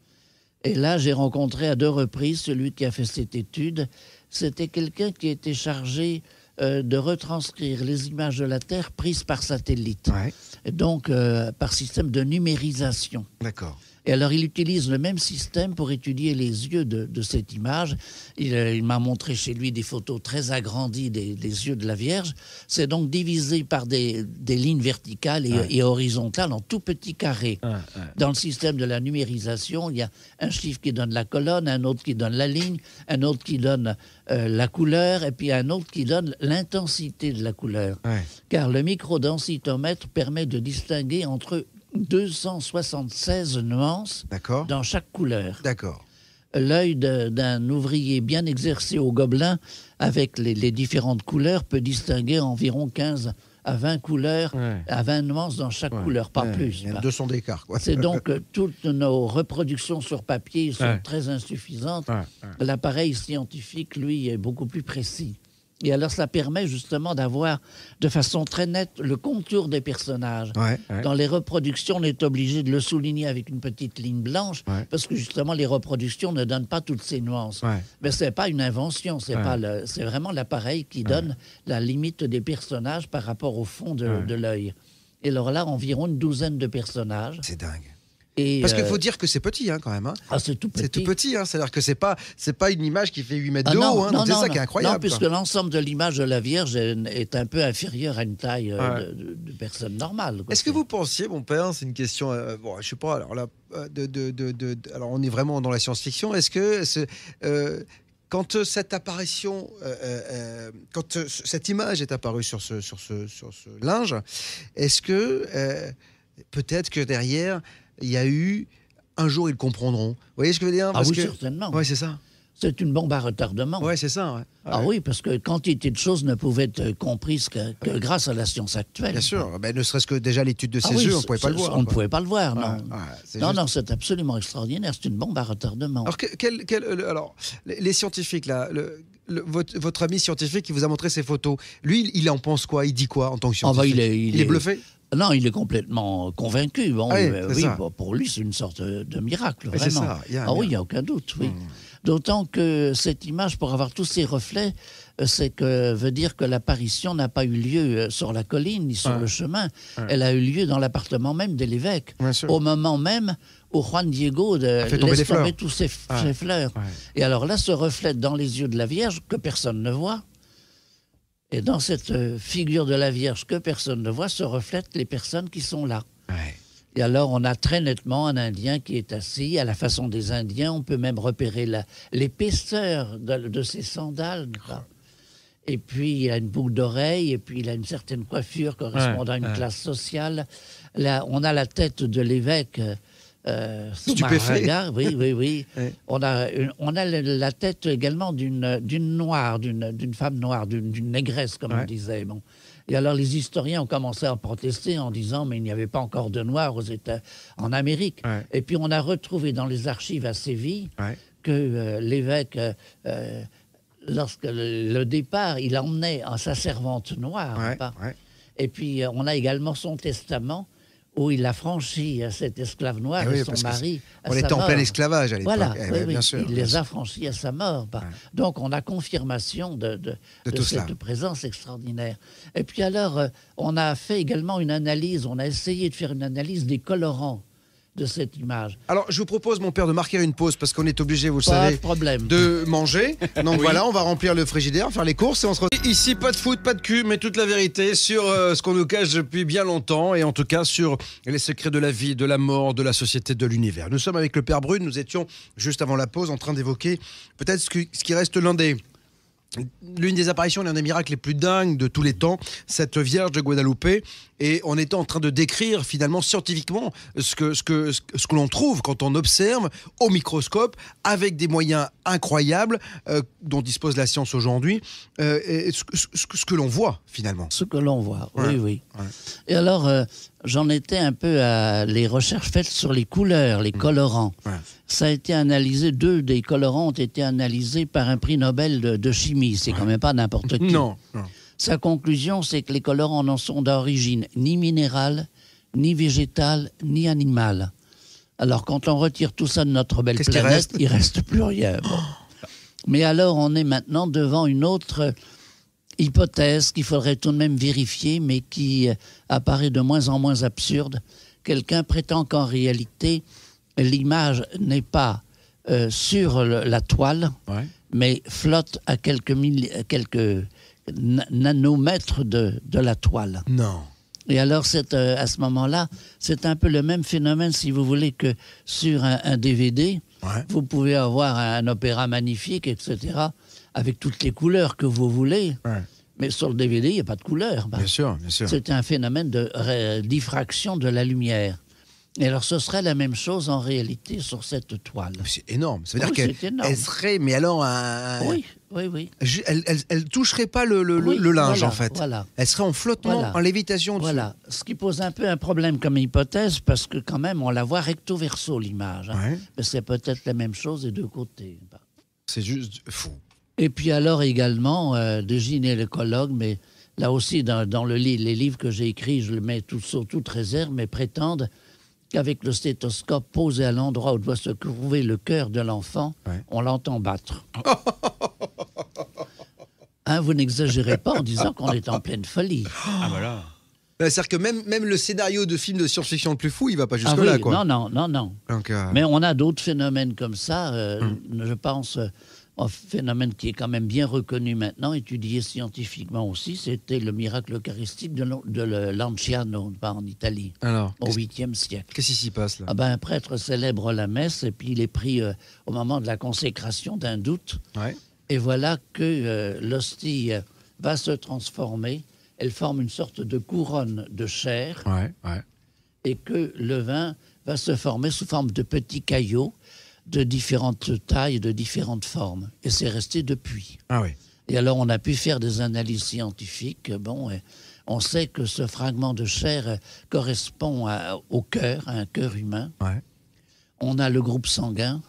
Et là, j'ai rencontré à 2 reprises celui qui a fait cette étude. C'était quelqu'un qui était chargé de retranscrire les images de la Terre prises par satellite. Ouais. Et donc, par système de numérisation. D'accord. Et alors, il utilise le même système pour étudier les yeux de cette image. Il m'a montré chez lui des photos très agrandies des yeux de la Vierge. C'est donc divisé par des lignes verticales et horizontales en tout petits carrés. Dans le système de la numérisation, il y a un chiffre qui donne la colonne, un autre qui donne la ligne, un autre qui donne la couleur, et puis un autre qui donne l'intensité de la couleur. Ouais. Car le microdensitomètre permet de distinguer entre 276 nuances dans chaque couleur. D'accord. L'œil d'un ouvrier bien exercé au gobelin, avec les différentes couleurs, peut distinguer environ 15 à 20 couleurs, à 20 nuances dans chaque couleur, pas plus. Il y a 200 d'écart, quoi. C'est donc toutes nos reproductions sur papier sont très insuffisantes. L'appareil scientifique, lui, est beaucoup plus précis. Et alors, ça permet justement d'avoir de façon très nette le contour des personnages. Dans les reproductions, on est obligé de le souligner avec une petite ligne blanche, parce que justement, les reproductions ne donnent pas toutes ces nuances. Mais ce n'est pas une invention, c'est vraiment l'appareil qui donne la limite des personnages par rapport au fond de l'œil. Et alors là, environ une douzaine de personnages. C'est dingue. Parce qu'il faut dire que c'est petit, quand même. Ah, c'est tout petit. C'est tout petit, c'est-à-dire que c'est pas une image qui fait 8 mètres de haut. C'est ça qui est incroyable. Non, puisque l'ensemble de l'image de la Vierge est un peu inférieur à une taille de personne normale. Est-ce que vous pensiez, mon père, c'est une question, je sais pas, alors là, alors on est vraiment dans la science-fiction, est-ce que quand cette apparition, quand cette image est apparue sur ce linge, est-ce que peut-être que derrière il y a eu un jour ils comprendront. Vous voyez ce que je veux dire? Oui, certainement. Oui, c'est ça. C'est une bombe à retardement. Oui, c'est ça. Ah oui, parce que quantité de choses ne pouvaient être comprises que grâce à la science actuelle. Bien sûr. Ne serait-ce que déjà l'étude de ces yeux, on ne pouvait pas le voir. On ne pouvait pas le voir, non. Non, c'est absolument extraordinaire. C'est une bombe à retardement. Alors, les scientifiques, là, votre ami scientifique qui vous a montré ces photos, lui, il en pense quoi? Il dit quoi en tant que scientifique? Il est bluffé? Non, il est complètement convaincu. Pour lui, c'est une sorte de miracle, vraiment. Ça, il n'y a aucun doute, oui. D'autant que cette image, pour avoir tous ces reflets, veut dire que l'apparition n'a pas eu lieu sur la colline ni sur le chemin. Elle a eu lieu dans l'appartement même de l'évêque, au moment même où Juan Diego laisse tomber tous ses fleurs. Et alors là, se reflète dans les yeux de la Vierge que personne ne voit. Et dans cette figure de la Vierge que personne ne voit, se reflètent les personnes qui sont là. Et alors, on a très nettement un Indien qui est assis, à la façon des Indiens. On peut même repérer l'épaisseur de ses sandales. Et puis, il a une boucle d'oreille, et puis il a une certaine coiffure correspondant à une classe sociale. Là, on a la tête de l'évêque. Stupéfait. Oui. On a la tête également d'une noire, d'une femme noire, d'une négresse, comme on disait. Bon. Et alors les historiens ont commencé à protester en disant mais il n'y avait pas encore de noirs en Amérique. Et puis on a retrouvé dans les archives à Séville que l'évêque, lorsque le départ, il emmenait sa servante noire. Et puis on a également son testament où il a franchi à cet esclave noir et son mari à sa mort. On était en plein esclavage à l'époque. Voilà, bien sûr. Il les a franchis à sa mort. Donc on a confirmation de cette présence extraordinaire. Et puis alors, on a fait également une analyse, on a essayé de faire une analyse des colorants de cette image. Alors, je vous propose, mon père, de marquer une pause parce qu'on est obligé, vous le Pas savez, de problème. de manger. Donc voilà, on va remplir le frigidaire, faire les courses et on se retrouve. Ici, pas de foot, pas de cul, mais toute la vérité sur ce qu'on nous cache depuis bien longtemps et en tout cas sur les secrets de la vie, de la mort, de la société, de l'univers. Nous sommes avec le père Brune, nous étions juste avant la pause en train d'évoquer peut-être ce qui reste l'une des apparitions, l'un des miracles les plus dingues de tous les temps, cette Vierge de Guadalupe. Et on était en train de décrire finalement scientifiquement ce que l'on trouve quand on observe au microscope avec des moyens incroyables dont dispose la science aujourd'hui, et ce que l'on voit finalement. Ce que l'on voit, Ouais. oui. Ouais. Et alors, j'en étais un peu à les recherches faites sur les couleurs, les colorants. Ouais. Ça a été analysé, 2 des colorants ont été analysés par un prix Nobel de chimie. C'est quand même pas n'importe qui. Non. Sa conclusion, c'est que les colorants n'en sont d'origine ni minérale, ni végétale, ni animale. Alors, quand on retire tout ça de notre belle Qu'est-ce qui planète, reste il reste plus rien. Bon. Mais alors, on est maintenant devant une autre hypothèse qu'il faudrait tout de même vérifier, mais qui apparaît de moins en moins absurde. Quelqu'un prétend qu'en réalité, l'image n'est pas sur la toile, Ouais. mais flotte à quelques nanomètres de la toile. Non. Et alors, à ce moment-là, c'est un peu le même phénomène, si vous voulez, que sur un DVD. Ouais. Vous pouvez avoir un opéra magnifique, etc., avec toutes les couleurs que vous voulez. Ouais. Mais sur le DVD, il n'y a pas de couleurs. Bien sûr, bien sûr. C'est un phénomène de diffraction de la lumière. Et alors, ce serait la même chose en réalité sur cette toile. C'est énorme. Ça veut Oui, dire c'est énorme. qu'elle serait, mais alors, Oui. elle toucherait pas le Oui, linge voilà, en fait. voilà. Elle serait en flottement, Voilà. en lévitation. Dessus. Voilà. Ce qui pose un peu un problème comme hypothèse, parce que quand même, on la voit recto verso, l'image. Hein. Ouais. Mais c'est peut-être la même chose des deux côtés. C'est juste fou. Et puis alors également, des gynécologues, mais là aussi, dans les livres que j'ai écrits, je le mets sur toute réserve, mais prétendent qu'avec le stéthoscope posé à l'endroit où doit se trouver le cœur de l'enfant, Ouais. on l'entend battre. Hein, vous n'exagérez pas en disant qu'on est en pleine folie. Ah voilà. C'est-à-dire que même le scénario de film de science-fiction le plus fou, il va pas Ah jusque-là, oui, quoi. non. Donc, Mais on a d'autres phénomènes comme ça. Je pense un phénomène qui est quand même bien reconnu maintenant, étudié scientifiquement aussi, c'était le miracle eucharistique de Lanciano, en Italie, alors, au 8e siècle. qu'est-ce qui s'y passe là? Ah ben, un prêtre célèbre la messe et puis il est pris au moment de la consécration d'un doute. Ouais. Et voilà que l'hostie va se transformer. Elle forme une sorte de couronne de chair Ouais. et que le vin va se former sous forme de petits caillots de différentes tailles, de différentes formes. Et c'est resté depuis. Ah oui. Et alors, on a pu faire des analyses scientifiques. Bon, on sait que ce fragment de chair correspond au cœur, à un cœur humain. Ouais. On a le groupe sanguin.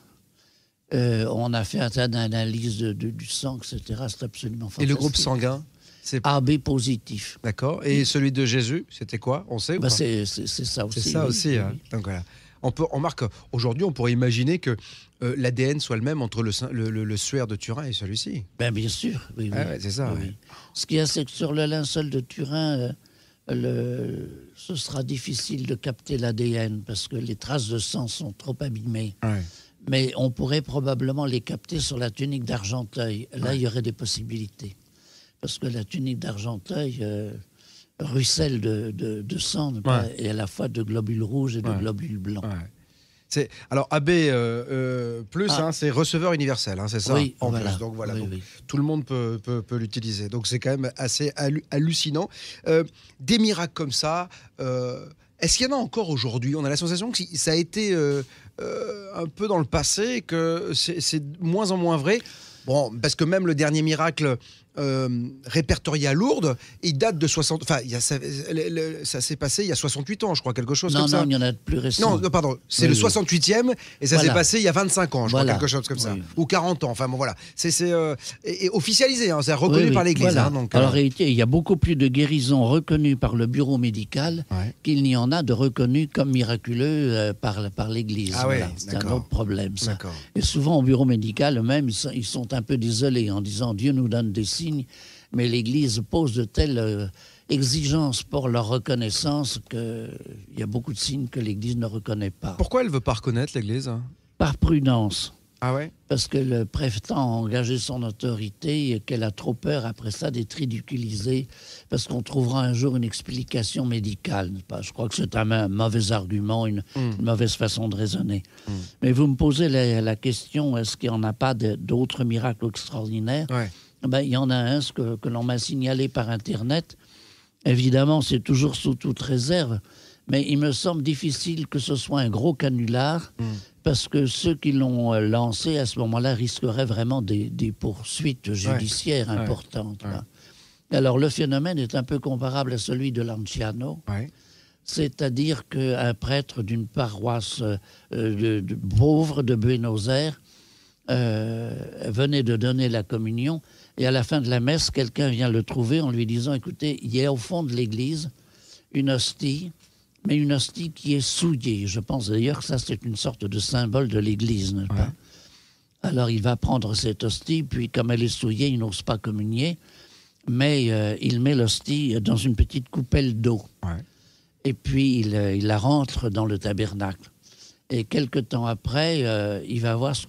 On a fait un tas d'analyses du sang, etc. C'est absolument fantastique. Et le groupe sanguin, c'est AB positif. d'accord. Et celui de Jésus, c'était quoi? On sait ou Bah, pas? c'est ça aussi. C'est ça oui, aussi. oui, Hein. oui. Donc voilà. On marque aujourd'hui, on pourrait imaginer que l'ADN soit le même entre le suaire de Turin et celui-ci. Ben, bien sûr. Oui, Ah ouais, c'est ça, Oui, ouais. oui. Ce qu'il y a, c'est que sur le linceul de Turin, ce sera difficile de capter l'ADN parce que les traces de sang sont trop abîmées. Ouais. Mais on pourrait probablement les capter sur la tunique d'Argenteuil. Là, il y aurait des possibilités. Parce que la tunique d'Argenteuil ruisselle de sang, et à la fois de globules rouges et de globules blancs. Ouais. Alors AB plus, Ah. hein, c'est receveur universel, hein, c'est ça Oui, en voilà. plus. Donc voilà, Oui, donc, oui. tout le monde peut l'utiliser. Donc c'est quand même assez hallucinant. Des miracles comme ça, est-ce qu'il y en a encore aujourd'hui? On a la sensation que ça a été un peu dans le passé, que c'est de moins en moins vrai. Bon, parce que même le dernier miracle répertorié à Lourdes, il date de 60... Enfin, ça s'est passé il y a 68 ans, je crois, quelque chose comme ça. Non, il y en a de plus récents. Non, pardon, c'est Oui, le oui. 68e et ça Voilà. s'est passé il y a 25 ans, je Voilà. crois, quelque chose comme ça. Oui. Ou 40 ans, enfin bon, voilà. C'est et officialisé, hein, c'est reconnu Oui, oui, par l'Église. voilà. Hein, donc, Alors, en réalité, il y a beaucoup plus de guérisons reconnues par le bureau médical Ouais. qu'il n'y en a de reconnues comme miraculeux par l'Église. Ah ouais, Voilà. C'est un d'accord. autre problème, ça. D'accord. Et souvent, au bureau médical, eux-mêmes, ils sont un peu désolés en disant « Dieu nous donne des signes », mais l'Église pose de telles exigence pour leur reconnaissance qu'il y a beaucoup de signes que l'Église ne reconnaît pas. Pourquoi elle ne veut pas reconnaître l'Église? Par prudence. Ah ouais? Parce que le préfet a engagé son autorité et qu'elle a trop peur après ça d'être ridiculisée parce qu'on trouvera un jour une explication médicale. Je crois que c'est un mauvais argument, une mauvaise façon de raisonner. Mais vous me posez la question, est-ce qu'il n'y en a pas d'autres miracles extraordinaires? Ouais. Ben, il y en a un, ce que l'on m'a signalé par Internet. Évidemment, c'est toujours sous toute réserve, mais il me semble difficile que ce soit un gros canular, parce que ceux qui l'ont lancé à ce moment-là risqueraient vraiment des poursuites judiciaires importantes. Ouais. Alors, le phénomène est un peu comparable à celui de Lanciano. Ouais. C'est-à-dire qu'un prêtre d'une paroisse pauvre de Buenos Aires venait de donner la communion, et à la fin de la messe, quelqu'un vient le trouver en lui disant « Écoutez, il y a au fond de l'église une hostie, mais une hostie qui est souillée. » Je pense d'ailleurs que ça, c'est une sorte de symbole de l'église, n'est-ce pas? Alors, il va prendre cette hostie, puis comme elle est souillée, il n'ose pas communier, mais il met l'hostie dans une petite coupelle d'eau. Ouais. Et puis, il la rentre dans le tabernacle. Et quelque temps après, il va voir ce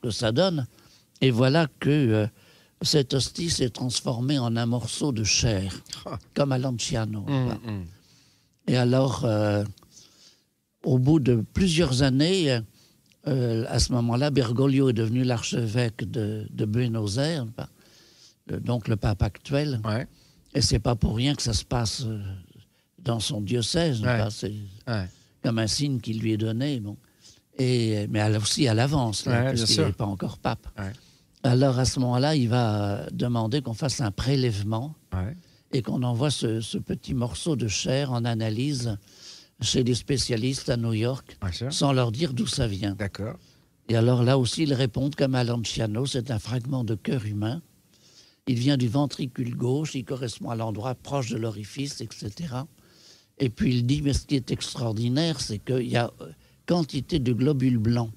que ça donne. Et voilà que cette hostie s'est transformée en un morceau de chair, comme à Lanciano. Et alors, au bout de plusieurs années, à ce moment-là, Bergoglio est devenu l'archevêque de Buenos Aires, donc le pape actuel. Ouais. Et c'est pas pour rien que ça se passe dans son diocèse. C'est comme un signe qui lui est donné. Bon. Mais aussi à l'avance, parce qu'il n'est pas encore pape. Ouais. Alors, à ce moment-là, il va demander qu'on fasse un prélèvement et qu'on envoie ce petit morceau de chair en analyse chez des spécialistes à New York, sans leur dire d'où ça vient. D'accord. Et alors, là aussi, ils répondent comme à Lanciano, c'est un fragment de cœur humain. Il vient du ventricule gauche, il correspond à l'endroit proche de l'orifice, etc. Et puis, il dit, mais ce qui est extraordinaire, c'est qu'il y a quantité de globules blancs.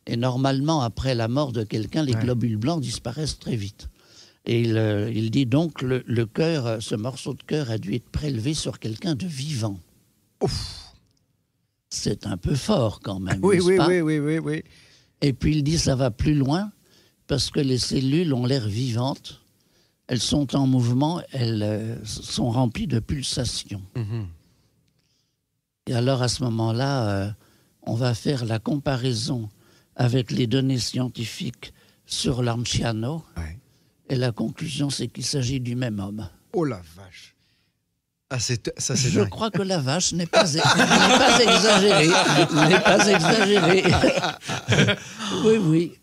Et normalement, après la mort de quelqu'un, les globules blancs disparaissent très vite. Et il dit donc le cœur, ce morceau de cœur a dû être prélevé sur quelqu'un de vivant. Ouf. C'est un peu fort quand même, n'est-ce pas? Oui. Et puis il dit ça va plus loin parce que les cellules ont l'air vivantes. Elles sont en mouvement, elles sont remplies de pulsations. Et alors à ce moment-là, on va faire la comparaison avec les données scientifiques sur Lanciano. Et la conclusion, c'est qu'il s'agit du même homme. Oh la vache! Ah, ça, c'est Je dingue. crois que la vache n'est pas exagérée. N'est pas exagérée. Oui.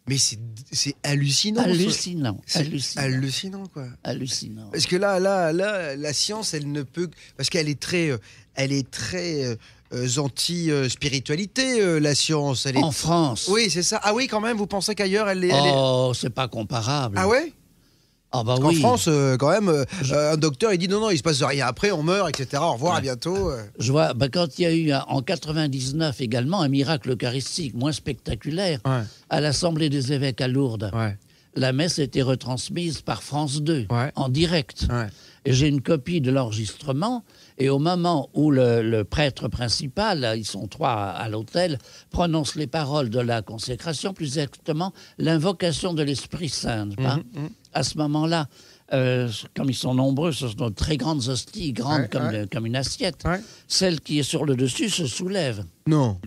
Mais c'est hallucinant. Hallucinant. Hallucinant, quoi. Hallucinant. Parce que là, la science, elle ne peut... Parce qu'elle est très anti-spiritualité, la science. En France. Oui, c'est ça. Ah oui, quand même, vous pensez qu'ailleurs, elle est... Oh, c'est pas comparable. Ah ouais? Ah bah en France, quand même, un docteur, il dit non, il se passe rien après, on meurt, etc. Au revoir, à bientôt. Je vois, quand il y a eu en 99 également un miracle eucharistique moins spectaculaire à l'Assemblée des évêques à Lourdes. La messe était retransmise par France 2 en direct. Et j'ai une copie de l'enregistrement. Et au moment où le prêtre principal, ils sont 3 à l'autel, prononce les paroles de la consécration, plus exactement l'invocation de l'Esprit Saint. À ce moment-là, comme ils sont nombreux, ce sont de très grandes hosties, grandes comme une assiette. Celle qui est sur le dessus se soulève. Non.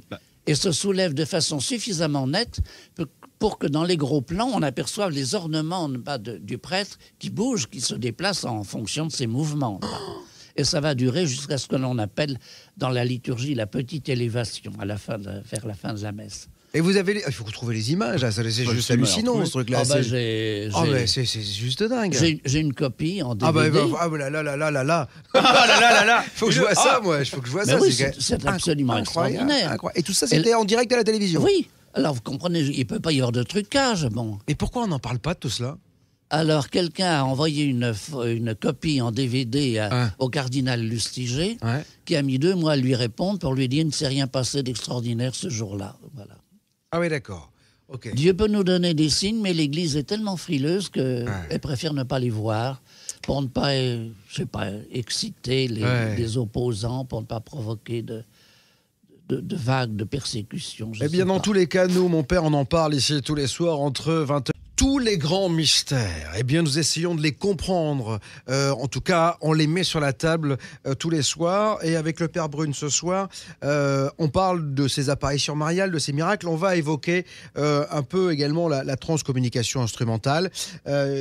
Et se soulève de façon suffisamment nette pour que dans les gros plans, on aperçoive les ornements du prêtre qui bougent, qui se déplacent en fonction de ses mouvements. Et ça va durer jusqu'à ce que l'on appelle dans la liturgie la petite élévation, vers la fin de la messe. Et vous avez... Il faut trouver les images, là. C'est juste hallucinant, ce truc-là. C'est juste dingue. J'ai une copie en DVD. Faut que je vois ça, moi. Faut que je vois ça. Oui, c'est absolument extraordinaire. Et tout ça, c'était en direct à la télévision. Oui. Alors, vous comprenez, il ne peut pas y avoir de trucage. Bon. Et pourquoi on n'en parle pas de tout cela? Alors, quelqu'un a envoyé une copie en DVD au cardinal Lustiger, qui a mis 2 mois à lui répondre pour lui dire qu'il ne s'est rien passé d'extraordinaire ce jour-là. Voilà. Ah oui, d'accord. Okay. Dieu peut nous donner des signes, mais l'Église est tellement frileuse qu'elle préfère ne pas les voir, pour ne pas, exciter les opposants, pour ne pas provoquer de vagues de persécution. Eh bien, dans tous les cas, nous, mon père, on en parle ici tous les soirs entre 20h. Tous les grands mystères, eh bien, nous essayons de les comprendre. En tout cas, on les met sur la table tous les soirs. Et avec le Père Brune ce soir, on parle de ces apparitions mariales, de ces miracles. On va évoquer un peu également la transcommunication instrumentale.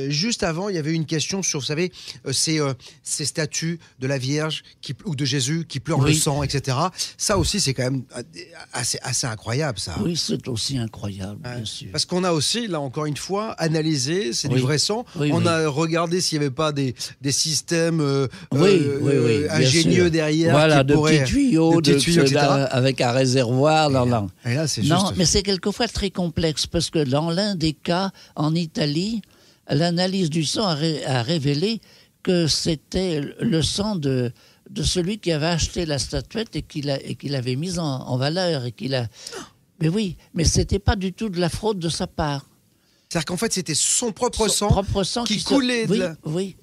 Juste avant, il y avait une question sur, vous savez, ces statues de la Vierge ou de Jésus qui pleurent le sang, etc. Ça aussi, c'est quand même assez incroyable, ça. Oui, c'est aussi incroyable, bien sûr. Parce qu'on a aussi, là, encore une fois, analysé, c'est du vrai sang. On a regardé s'il n'y avait pas des systèmes ingénieux derrière. Voilà, de petits tuyaux, etc. avec un réservoir. Et là, c'est non, juste... mais c'est quelquefois très complexe, parce que dans l'un des cas, en Italie, l'analyse du sang a révélé que c'était le sang de celui qui avait acheté la statuette et qui l'avait mise en valeur. Mais oui, mais c'était pas du tout de la fraude de sa part. C'est-à-dire qu'en fait, c'était son propre sang qui coulait. Oui.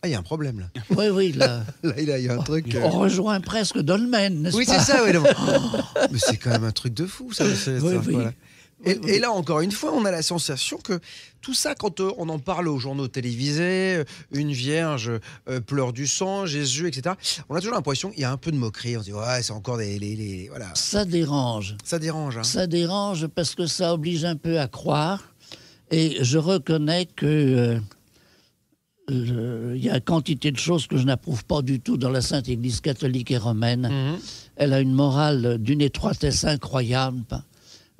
Ah, il y a un problème, là. Oui, là. Là, il y a un truc... On rejoint presque Dolmen, n'est-ce pas? Oui, c'est ça, oui. Mais c'est quand même un truc de fou, ça. Voilà. Et là, encore une fois, on a la sensation que tout ça, quand on en parle aux journaux télévisés, une vierge pleure du sang, Jésus, etc., on a toujours l'impression qu'il y a un peu de moquerie. On se dit, ouais, c'est encore voilà. Ça dérange. Ça dérange, hein. Ça dérange parce que ça oblige un peu à croire. Et je reconnais que y a quantité de choses que je n'approuve pas du tout dans la Sainte Église catholique et romaine. Elle a une morale d'une étroitesse incroyable.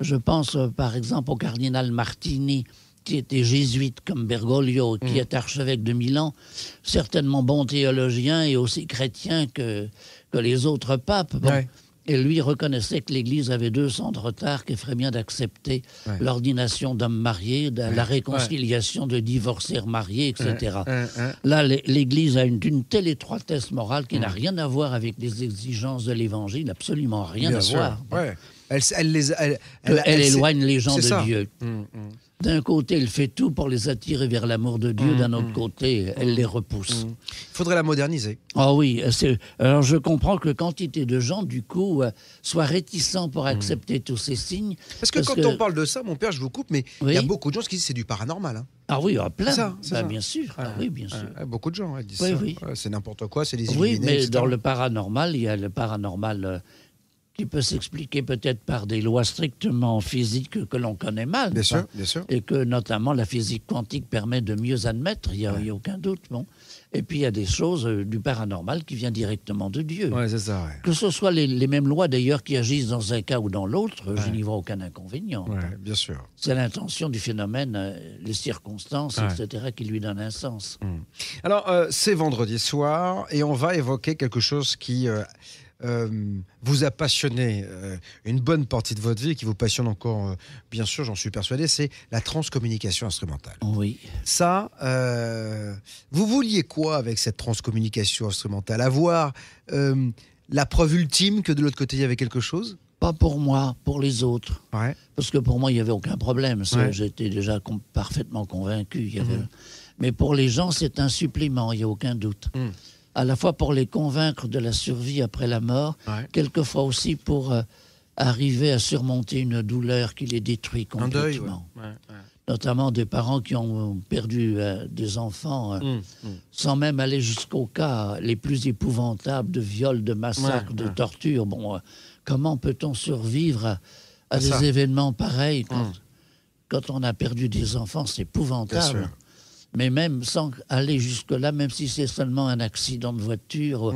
Je pense par exemple au cardinal Martini, qui était jésuite comme Bergoglio, qui est archevêque de Milan, certainement bon théologien et aussi chrétien que les autres papes. Bon. Ouais. Et lui reconnaissait que l'Église avait 200 de retard, qu'il ferait bien d'accepter l'ordination d'hommes mariés, la réconciliation de divorcés remariés, etc. Là, l'Église a une telle étroitesse morale qui n'a rien à voir avec les exigences de l'Évangile, absolument rien à voir. Ouais. Elle éloigne les gens de Dieu. D'un côté, elle fait tout pour les attirer vers l'amour de Dieu. D'un autre côté, elle les repousse. Il faudrait la moderniser. Ah oui. Alors, je comprends que quantité de gens, du coup, soient réticents pour accepter tous ces signes. Parce que quand on parle de ça, mon père, je vous coupe, mais il y a beaucoup de gens qui disent que c'est du paranormal. Hein. Ah oui, plein. C'est ça. Bien sûr. Oui, bien sûr. Beaucoup de gens disent ça. Oui. C'est n'importe quoi, c'est des illuminés. Oui, mais etc. dans le paranormal, il y a le paranormal... qui peut s'expliquer peut-être par des lois strictement physiques que l'on connaît mal. Bien sûr. Et que notamment la physique quantique permet de mieux admettre, il n'y a aucun doute. Bon. Et puis il y a des choses du paranormal qui viennent directement de Dieu. Ouais, c'est ça, Que ce soit les mêmes lois d'ailleurs qui agissent dans un cas ou dans l'autre, je n'y vois aucun inconvénient. Bien sûr. C'est l'intention du phénomène, les circonstances, etc., qui lui donnent un sens. Alors, c'est vendredi soir et on va évoquer quelque chose qui... vous a passionné une bonne partie de votre vie, qui vous passionne encore, bien sûr, j'en suis persuadé, c'est la transcommunication instrumentale. Oui. Ça, vous vouliez quoi avec cette transcommunication instrumentale? Avoir la preuve ultime que de l'autre côté, il y avait quelque chose? Pas pour moi, pour les autres. Parce que pour moi, il n'y avait aucun problème. J'étais déjà parfaitement convaincu. Mais pour les gens, c'est un supplément, il n'y a aucun doute. À la fois pour les convaincre de la survie après la mort, quelquefois aussi pour arriver à surmonter une douleur qui les détruit complètement. Un deuil, Notamment des parents qui ont perdu des enfants, sans même aller jusqu'au cas les plus épouvantables de viol, de massacre, de torture. Bon, comment peut-on survivre à des événements pareils quand on a perdu des enfants? C'est épouvantable. Mais même sans aller jusque-là, même si c'est seulement un accident de voiture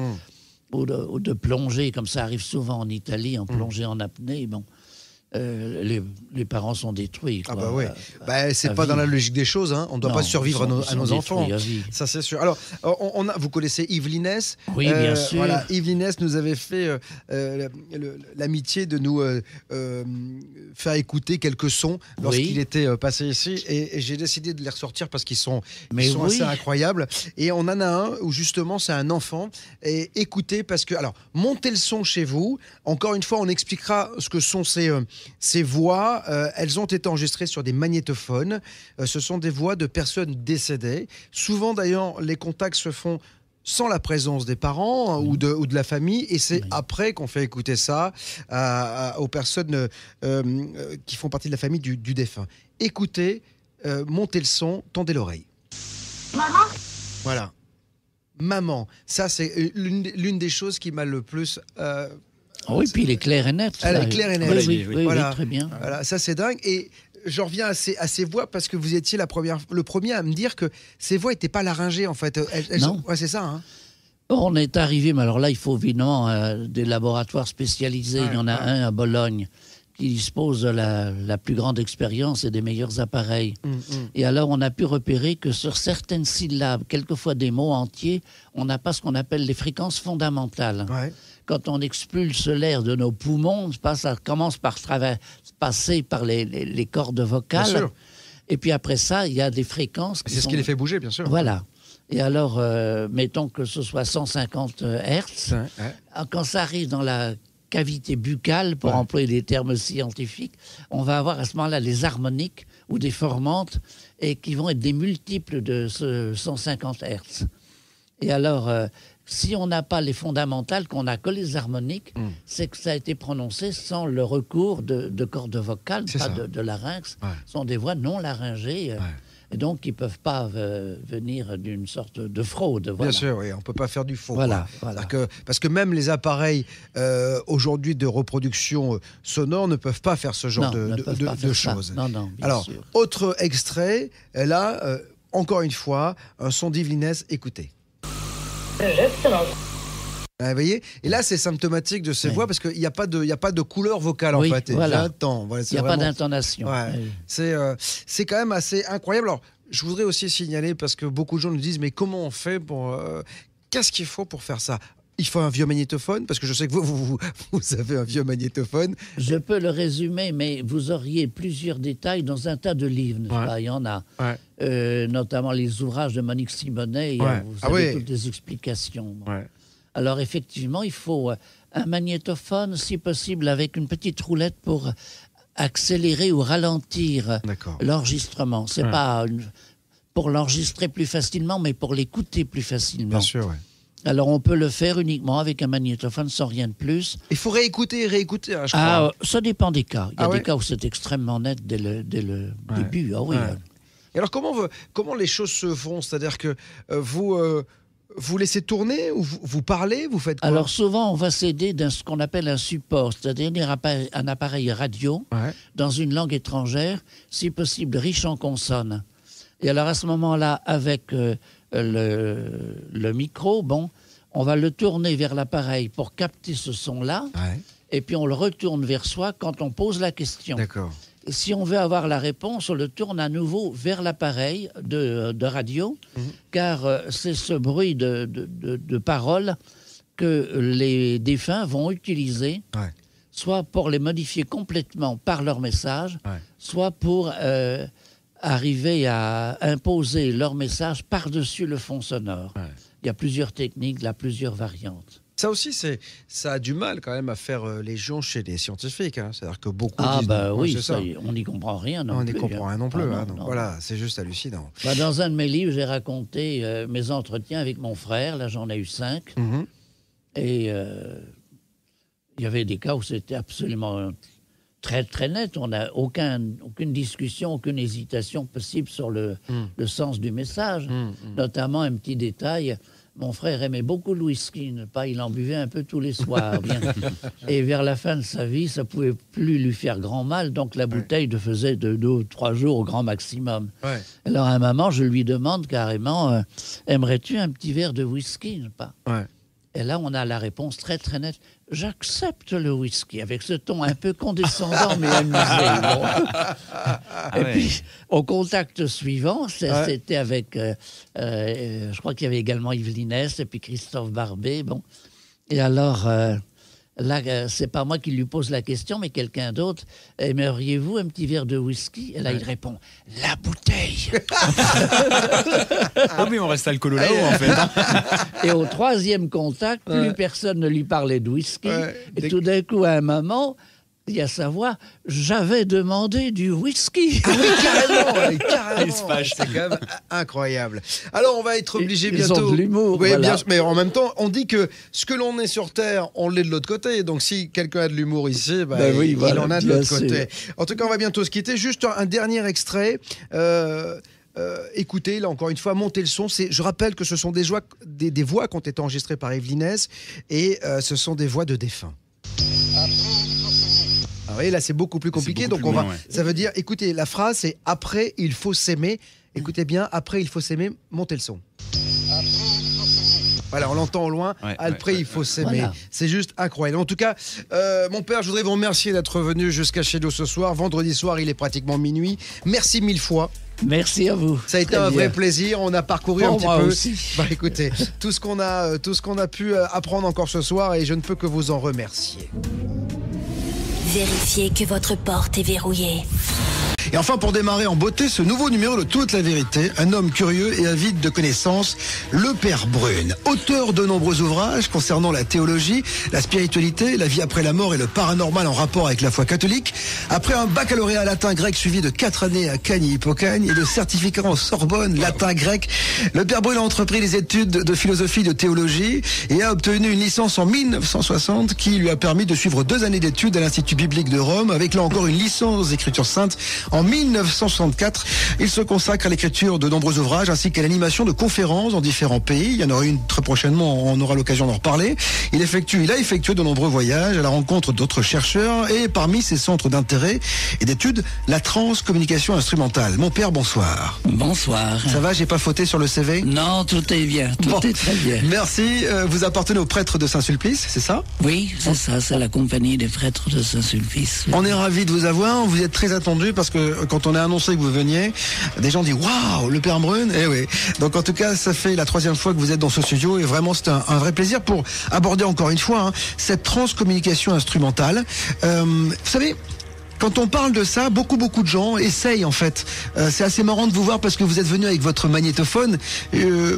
ou de plongée, comme ça arrive souvent en Italie, en plongée en apnée, bon, les parents sont détruits. Ah bah oui, c'est pas dans la logique des choses. Hein. On ne doit pas survivre à nos enfants. Ça c'est sûr. Alors, vous connaissez Yves Linès? Oui, bien sûr. Voilà, Yves Linès nous avait fait l'amitié de nous faire écouter quelques sons lorsqu'il était passé ici, et j'ai décidé de les ressortir parce qu'ils sont assez incroyables. Et on en a un où justement c'est un enfant. Et écoutez, parce que alors montez le son chez vous. Encore une fois, on expliquera ce que sont ces Ces voix, elles ont été enregistrées sur des magnétophones. Ce sont des voix de personnes décédées. Souvent, d'ailleurs, les contacts se font sans la présence des parents ou de la famille, et c'est après qu'on fait écouter ça aux personnes qui font partie de la famille du défunt. Écoutez, montez le son, tendez l'oreille. Maman ? Voilà. Maman, ça c'est l'une des choses qui m'a le plus... oui, puis il est clair et net. Elle est claire et nette. Oui, voilà. Très bien. Voilà, ça c'est dingue. Et j'en reviens à ces voix parce que vous étiez le premier à me dire que ces voix n'étaient pas laryngées en fait. Non. Ouais, c'est ça. Hein. On est arrivé, mais alors là, il faut évidemment des laboratoires spécialisés. Il y en a un à Bologne qui dispose de la plus grande expérience et des meilleurs appareils. Et alors, on a pu repérer que sur certaines syllabes, quelquefois des mots entiers, on n'a pas ce qu'on appelle les fréquences fondamentales. Ouais. Quand on expulse l'air de nos poumons, ça commence par passer par les cordes vocales. Bien sûr. Et puis après ça, il y a des fréquences. C'est ce qui les fait bouger, bien sûr. Voilà. Et alors, mettons que ce soit 150 Hertz. Quand ça arrive dans la cavité buccale, pour employer des termes scientifiques, on va avoir à ce moment-là les harmoniques ou des formantes et qui vont être des multiples de ce 150 Hertz. Et alors, si on n'a pas les fondamentales, qu'on n'a que les harmoniques, c'est que ça a été prononcé sans le recours de cordes vocales, pas de larynx. Ce sont des voix non laryngées. Et donc, qui ne peuvent pas venir d'une sorte de fraude. Voilà. Bien sûr, oui, on ne peut pas faire du faux. Voilà. Parce que même les appareils aujourd'hui de reproduction sonore ne peuvent pas faire ce genre de choses. Non, bien Alors, sûr. autre extrait, là, encore une fois, un son d'Yvelinès, écoutez. Vous voyez, et là c'est symptomatique de ces voix parce qu'il n'y a pas de couleur vocale en fait. Voilà. Voilà, il n'y a pas d'intonation. C'est quand même assez incroyable. Alors, je voudrais aussi signaler parce que beaucoup de gens nous disent mais comment on fait pour qu'est-ce qu'il faut pour faire ça? Il faut un vieux magnétophone parce que je sais que vous avez un vieux magnétophone. Je peux le résumer, mais vous auriez plusieurs détails dans un tas de livres. Il y en a, notamment les ouvrages de Monique Simonet. Vous avez toutes les explications. Alors effectivement, il faut un magnétophone, si possible, avec une petite roulette pour accélérer ou ralentir l'enregistrement. C'est pas pour l'enregistrer plus facilement, mais pour l'écouter plus facilement. Bien sûr, Alors on peut le faire uniquement avec un magnétophone sans rien de plus. Il faut réécouter et réécouter, je crois. Ça dépend des cas. Il y a des cas où c'est extrêmement net dès le début. Et alors comment les choses se font? C'est-à-dire que vous laissez tourner ou vous parlez? Vous faites quoi? Alors souvent, on va s'aider d'un ce qu'on appelle un support, c'est-à-dire un appareil radio dans une langue étrangère, si possible riche en consonnes. Et alors à ce moment-là, avec le micro, on va le tourner vers l'appareil pour capter ce son-là, et puis on le retourne vers soi quand on pose la question. D'accord. Si on veut avoir la réponse, on le tourne à nouveau vers l'appareil de radio, car c'est ce bruit de parole que les défunts vont utiliser, soit pour les modifier complètement par leur message, soit pour arriver à imposer leur message par-dessus le fond sonore. Il y a plusieurs techniques, plusieurs variantes. Ça aussi, ça a du mal quand même à faire légion chez les scientifiques. C'est-à-dire que beaucoup disent... oui, on n'y comprend rien non plus. On n'y comprend rien non plus. Non. Voilà, c'est juste hallucinant. Dans un de mes livres, j'ai raconté mes entretiens avec mon frère. Là, j'en ai eu 5. Et il y avait des cas où c'était absolument très, très net. On n'a aucune discussion, aucune hésitation possible sur le sens du message. Notamment, un petit détail... Mon frère aimait beaucoup le whisky, il en buvait un peu tous les soirs. Et vers la fin de sa vie, ça ne pouvait plus lui faire grand mal, donc la bouteille faisait de 2 ou 3 jours au grand maximum. Alors à un moment, je lui demande carrément, aimerais-tu un petit verre de whisky? Et là, on a la réponse très très nette. J'accepte le whisky, avec ce ton un peu condescendant mais amusé. Et puis, au contact suivant, c'était avec, je crois qu'il y avait également Yvelinès et puis Christophe Barbet. Et alors, là, c'est pas moi qui lui pose la question, mais quelqu'un d'autre. Aimeriez-vous un petit verre de whisky? Et là, il répond, la bouteille. Ah oui, on reste alcoolo là-haut, en fait. Et au 3e contact, plus personne ne lui parlait de whisky. Et tout d'un coup, à un moment, y a sa voix, j'avais demandé du whisky. Ah oui, carrément, carrément. Il se fâche. C'est quand même incroyable. Alors, on va être obligé Ils bientôt. ont de l'humour, Oui, voilà. bien sûr, mais en même temps, on dit que ce que l'on est sur Terre, on l'est de l'autre côté. Donc, si quelqu'un a de l'humour ici, Ben oui, il voilà, en a de bien l'autre sûr. côté. En tout cas, on va bientôt se quitter. Juste un dernier extrait. Écoutez, là encore une fois, montez le son. Je rappelle que ce sont des voix qui ont été enregistrées par Evelyne Hesse et ce sont des voix de défunts. Ah oui, là c'est beaucoup plus compliqué. beaucoup Donc plus loin, ouais. ça veut dire, écoutez, la phrase c'est après il faut s'aimer. Écoutez bien, après il faut s'aimer, montez le son. Voilà, on l'entend au loin. Ouais, Après, il faut s'aimer. Voilà. C'est juste incroyable. En tout cas, mon père, je voudrais vous remercier d'être venu jusqu'à chez nous ce soir. Vendredi soir, il est pratiquement minuit. Merci 1000 fois. Merci à vous. Ça a été Très un vrai bien. plaisir. On a parcouru Pour un petit moi peu. aussi. Bah, écoutez, tout ce qu'on a pu apprendre encore ce soir, et je ne peux que vous en remercier. Vérifiez que votre porte est verrouillée. Et enfin, pour démarrer en beauté, ce nouveau numéro de Toute la vérité, un homme curieux et avide de connaissances, le Père Brune. Auteur de nombreux ouvrages concernant la théologie, la spiritualité, la vie après la mort et le paranormal en rapport avec la foi catholique. Après un baccalauréat latin-grec suivi de 4 années à Cagnes-Hippocagne et de certificat en Sorbonne, latin-grec, le Père Brune a entrepris les études de philosophie et de théologie et a obtenu une licence en 1960 qui lui a permis de suivre 2 années d'études à l'Institut biblique de Rome, avec là encore une licence d'écriture sainte en 1964. Il se consacre à l'écriture de nombreux ouvrages ainsi qu'à l'animation de conférences dans différents pays. Il y en aura une très prochainement, on aura l'occasion d'en reparler. Il a effectué de nombreux voyages à la rencontre d'autres chercheurs et parmi ses centres d'intérêt et d'études, la transcommunication instrumentale. Mon père, bonsoir. Bonsoir. Ça va, j'ai pas fauté sur le CV? Non, tout est bien. Tout Bon. est très bien. Merci. Vous appartenez aux prêtres de Saint-Sulpice, c'est ça? Oui, c'est ça. C'est la compagnie des prêtres de Saint-Sulpice. On est ravis de vous avoir. Vous êtes très attendu parce que quand on a annoncé que vous veniez, des gens disent waouh, le Père Brune. Eh oui. Donc en tout cas, ça fait la 3e fois que vous êtes dans ce studio et vraiment c'est un vrai plaisir pour aborder encore une fois cette transcommunication instrumentale. Vous savez. Quand on parle de ça, beaucoup de gens essayent en fait. C'est assez marrant de vous voir parce que vous êtes venu avec votre magnétophone.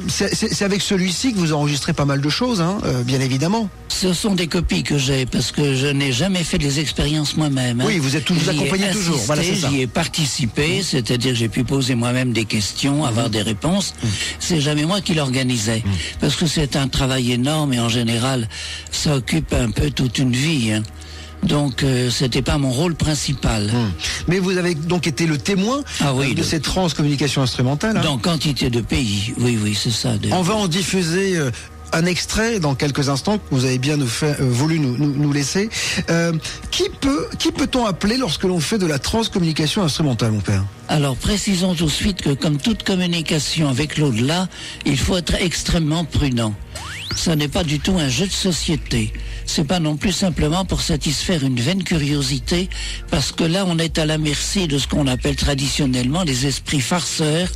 C'est avec celui-ci que vous enregistrez pas mal de choses, bien évidemment. Ce sont des copies que j'ai parce que je n'ai jamais fait des expériences moi-même. Oui, vous êtes vous J'y ai accompagnez toujours. assisté, Voilà, c'est ça. j'y ai participé, c'est-à-dire que j'ai pu poser moi-même des questions, avoir des réponses. C'est jamais moi qui l'organisais parce que c'est un travail énorme et en général, ça occupe un peu toute une vie. Donc, c'était pas mon rôle principal. Mais vous avez donc été le témoin de cette transcommunication instrumentale. Dans quantité de pays. Oui, c'est ça. On va en diffuser un extrait dans quelques instants que vous avez bien voulu nous laisser. Qui peut-on appeler lorsque l'on fait de la transcommunication instrumentale, mon père? Alors, précisons tout de suite que comme toute communication avec l'au-delà, il faut être extrêmement prudent. Ça n'est pas du tout un jeu de société. C'est pas non plus simplement pour satisfaire une vaine curiosité, parce que là, on est à la merci de ce qu'on appelle traditionnellement les esprits farceurs.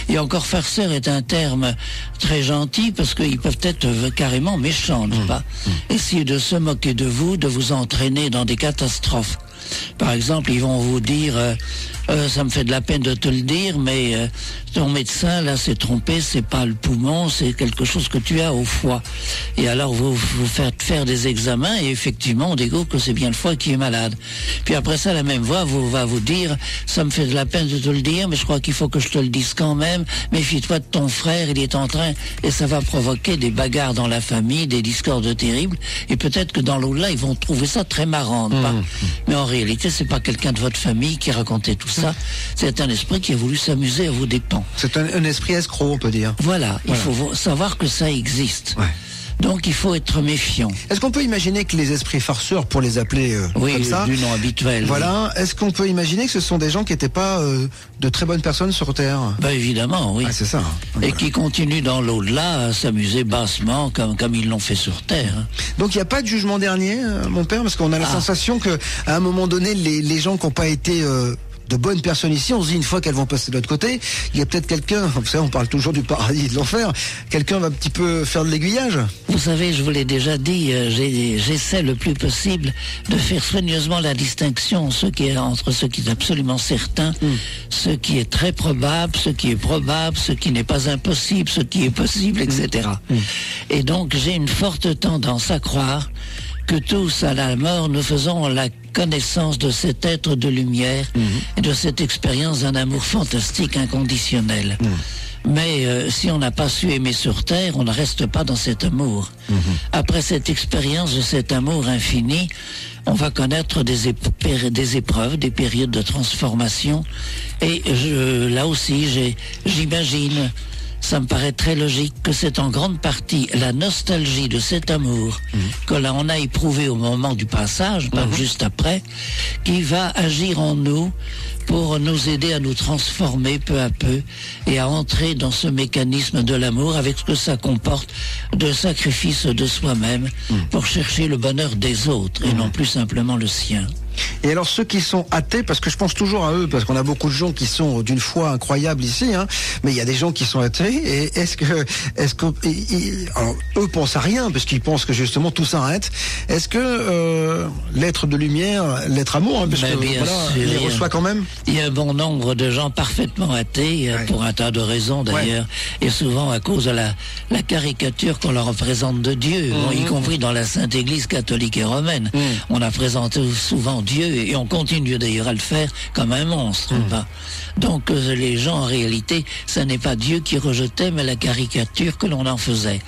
Et encore, farceur est un terme très gentil, parce qu'ils peuvent être carrément méchants, n'est-ce pas? Essayer de se moquer de vous entraîner dans des catastrophes. Par exemple, ils vont vous dire ça me fait de la peine de te le dire, mais ton médecin là s'est trompé, c'est pas le poumon, c'est quelque chose que tu as au foie. Et alors vous faites faire des examens et effectivement on découvre que c'est bien le foie qui est malade. Puis après ça, la même voix va vous dire ça me fait de la peine de te le dire, mais je crois qu'il faut que je te le dise quand même. Méfie-toi de ton frère, il est en train, et ça va provoquer des bagarres dans la famille, des discordes terribles. Et peut-être que dans l'au-delà, ils vont trouver ça très marrant, pas. Mais en réalité, c'est pas quelqu'un de votre famille qui racontait tout ça. C'est un esprit qui a voulu s'amuser à vos dépens. C'est un esprit escroc, on peut dire. Voilà, il faut savoir que ça existe. Ouais. Donc il faut être méfiant. Est-ce qu'on peut imaginer que les esprits farceurs, pour les appeler comme ça, du nom habituel. voilà, est-ce qu'on peut imaginer que ce sont des gens qui n'étaient pas de très bonnes personnes sur Terre? Ben évidemment, oui. Ah, c'est ça. Et qui continuent dans l'au-delà à s'amuser bassement comme ils l'ont fait sur Terre. Donc il n'y a pas de jugement dernier, mon père, parce qu'on a la sensation que à un moment donné, les gens qui n'ont pas été de bonnes personnes ici, on se dit une fois qu'elles vont passer de l'autre côté, il y a peut-être quelqu'un, vous savez, on parle toujours du paradis et de l'enfer, quelqu'un va un petit peu faire de l'aiguillage. Vous savez, je vous l'ai déjà dit, j'essaie le plus possible de faire soigneusement la distinction entre ce qui est absolument certain, ce qui est très probable, ce qui est probable, ce qui n'est pas impossible, ce qui est possible, etc. Et donc j'ai une forte tendance à croire que tous, à la mort, nous faisons la connaissance de cet être de lumière et de cette expérience d'un amour fantastique, inconditionnel. Mais si on n'a pas su aimer sur Terre, on ne reste pas dans cet amour. Après cette expérience de cet amour infini, on va connaître des épreuves, des périodes de transformation. Et là aussi, j'imagine, ça me paraît très logique que c'est en grande partie la nostalgie de cet amour que là on a éprouvé au moment du passage, pas juste après, qui va agir en nous pour nous aider à nous transformer peu à peu et à entrer dans ce mécanisme de l'amour avec ce que ça comporte de sacrifice de soi-même pour chercher le bonheur des autres et non plus simplement le sien. Et alors ceux qui sont athées, parce que je pense toujours à eux, parce qu'on a beaucoup de gens qui sont d'une foi incroyable ici, mais il y a des gens qui sont athées, et est-ce que alors eux pensent à rien, parce qu'ils pensent que justement tout s'arrête. Est-ce que l'être de lumière, l'être amour, parce que voilà, il les reçoit quand même. Il y a un bon nombre de gens parfaitement athées, pour un tas de raisons d'ailleurs, et souvent à cause de la caricature qu'on leur représente de Dieu, y compris dans la Sainte Église catholique et romaine. On a présenté souvent Dieu, et on continue d'ailleurs à le faire comme un monstre. Donc les gens en réalité, ce n'est pas Dieu qui rejetait, mais la caricature que l'on en faisait.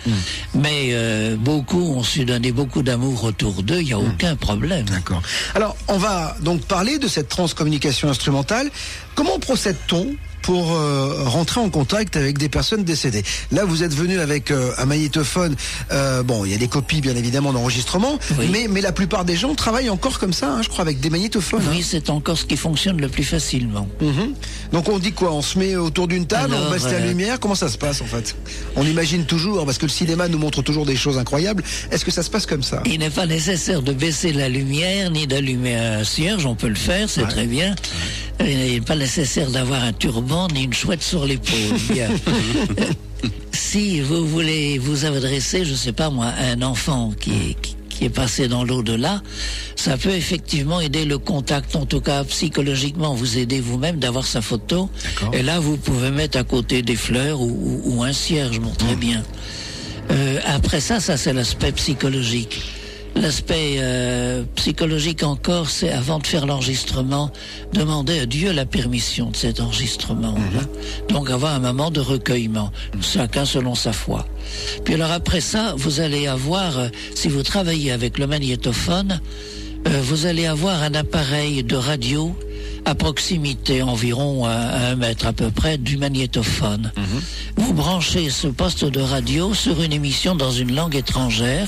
Mais beaucoup ont su donner beaucoup d'amour autour d'eux, il n'y a aucun problème. D'accord. Alors on va donc parler de cette transcommunication instrumentale. Comment procède-t-on pour rentrer en contact avec des personnes décédées? Là, vous êtes venu avec un magnétophone. Bon, il y a des copies, bien évidemment, d'enregistrement, mais la plupart des gens travaillent encore comme ça, je crois, avec des magnétophones. Oui, c'est encore ce qui fonctionne le plus facilement. Donc on dit quoi? On se met autour d'une table, on baisse la lumière. Comment ça se passe, en fait? On imagine toujours, parce que le cinéma nous montre toujours des choses incroyables. Est-ce que ça se passe comme ça? Il n'est pas nécessaire de baisser la lumière, ni d'allumer un cierge. On peut le faire, c'est très bien. Il n'est pas nécessaire d'avoir un turban ni une chouette sur l'épaule. Si vous voulez vous adresser, je sais pas moi, à un enfant qui est passé dans l'au-delà, ça peut effectivement aider le contact, en tout cas psychologiquement, vous aider vous-même d'avoir sa photo. Et là, vous pouvez mettre à côté des fleurs ou un cierge, très bien. Après ça c'est l'aspect psychologique. L'aspect psychologique encore, c'est avant de faire l'enregistrement, demander à Dieu la permission de cet enregistrement. Donc avoir un moment de recueillement, chacun selon sa foi. Puis alors après ça, vous allez avoir, si vous travaillez avec le magnétophone, vous allez avoir un appareil de radio à proximité, environ à 1 mètre à peu près, du magnétophone. Vous branchez ce poste de radio sur une émission dans une langue étrangère,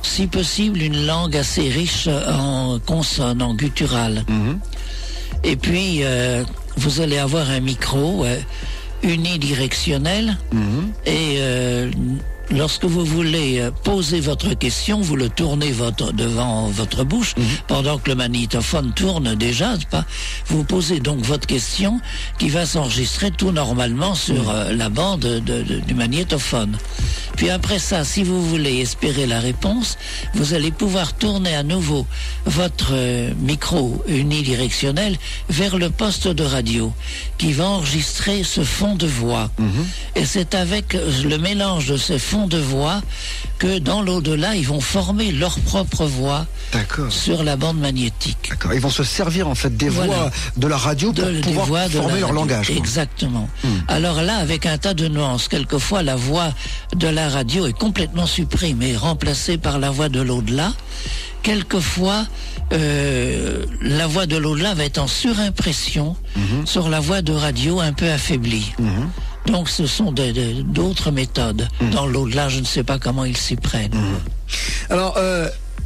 si possible une langue assez riche en consonnes, en gutturales. Et puis, vous allez avoir un micro unidirectionnel et lorsque vous voulez poser votre question, vous le tournez devant votre bouche, pendant que le magnétophone tourne déjà, pas. Vous posez donc votre question qui va s'enregistrer tout normalement sur la bande du magnétophone. Puis après ça, si vous voulez espérer la réponse, vous allez pouvoir tourner à nouveau votre micro unidirectionnel vers le poste de radio qui va enregistrer ce fond de voix. Et c'est avec le mélange de ces fonds de voix que dans l'au-delà, ils vont former leur propre voix sur la bande magnétique. D'accord. Ils vont se servir en fait des voix de la radio pour pouvoir former leur langage. Exactement. Alors là, avec un tas de nuances, quelquefois la voix de la radio est complètement supprimée, remplacée par la voix de l'au-delà. Quelquefois, la voix de l'au-delà va être en surimpression sur la voix de radio un peu affaiblie. Donc ce sont d'autres méthodes. Dans l'au-delà, je ne sais pas comment ils s'y prennent. Alors,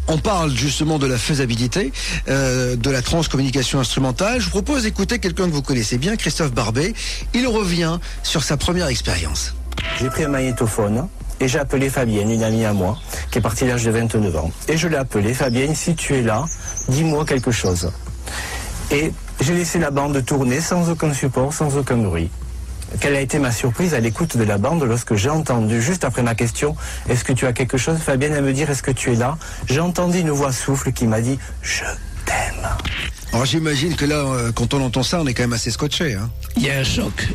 on parle justement de la faisabilité de la transcommunication instrumentale. Je vous propose d'écouter quelqu'un que vous connaissez bien, Christophe Barbet. Il revient sur sa première expérience. J'ai pris un magnétophone et j'ai appelé Fabienne, une amie à moi, qui est partie à l'âge de 29 ans. Et je l'ai appelée, Fabienne, si tu es là, dis-moi quelque chose. Et j'ai laissé la bande tourner sans aucun support, sans aucun bruit. Quelle a été ma surprise à l'écoute de la bande lorsque j'ai entendu, juste après ma question, est-ce que tu as quelque chose, Fabienne, à me dire, est-ce que tu es là? J'ai entendu une voix souffle qui m'a dit, je t'aime. Alors j'imagine que là, quand on entend ça, on est quand même assez scotché. Hein. Il y a un choc.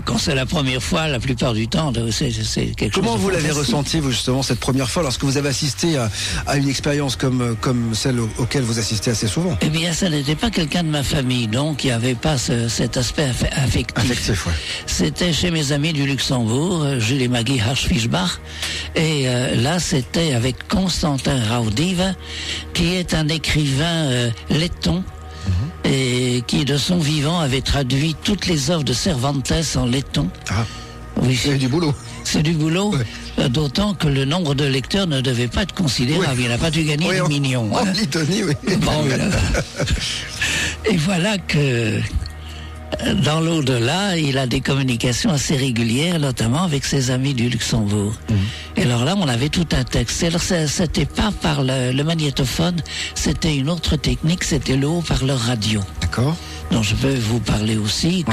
Quand c'est la première fois, la plupart du temps, c'est quelque chose. Comment vous l'avez fantastique. ressenti, vous, justement, cette première fois, lorsque vous avez assisté à une expérience comme celle auquel vous assistez assez souvent? Eh bien, ça n'était pas quelqu'un de ma famille, donc il n'y avait pas cet aspect affectif. Affectif, ouais. C'était chez mes amis du Luxembourg, Jules et Maggie Harsch-Fischbach, et là, c'était avec Constantin Raudive, qui est un écrivain letton, et qui, de son vivant, avait traduit toutes les œuvres de Cervantes en letton. Ah, oui, c'est du boulot. C'est du boulot, ouais. D'autant que le nombre de lecteurs ne devait pas être considérable. Oui. Il n'a pas dû gagner des millions. En Litonie, oui. Bon, et voilà que dans l'au-delà, il a des communications assez régulières, notamment avec ses amis du Luxembourg. Et alors là, on avait tout un texte. Alors, c'était pas par le magnétophone, c'était une autre technique, c'était le haut-parleur radio. D'accord. dont je peux vous parler aussi,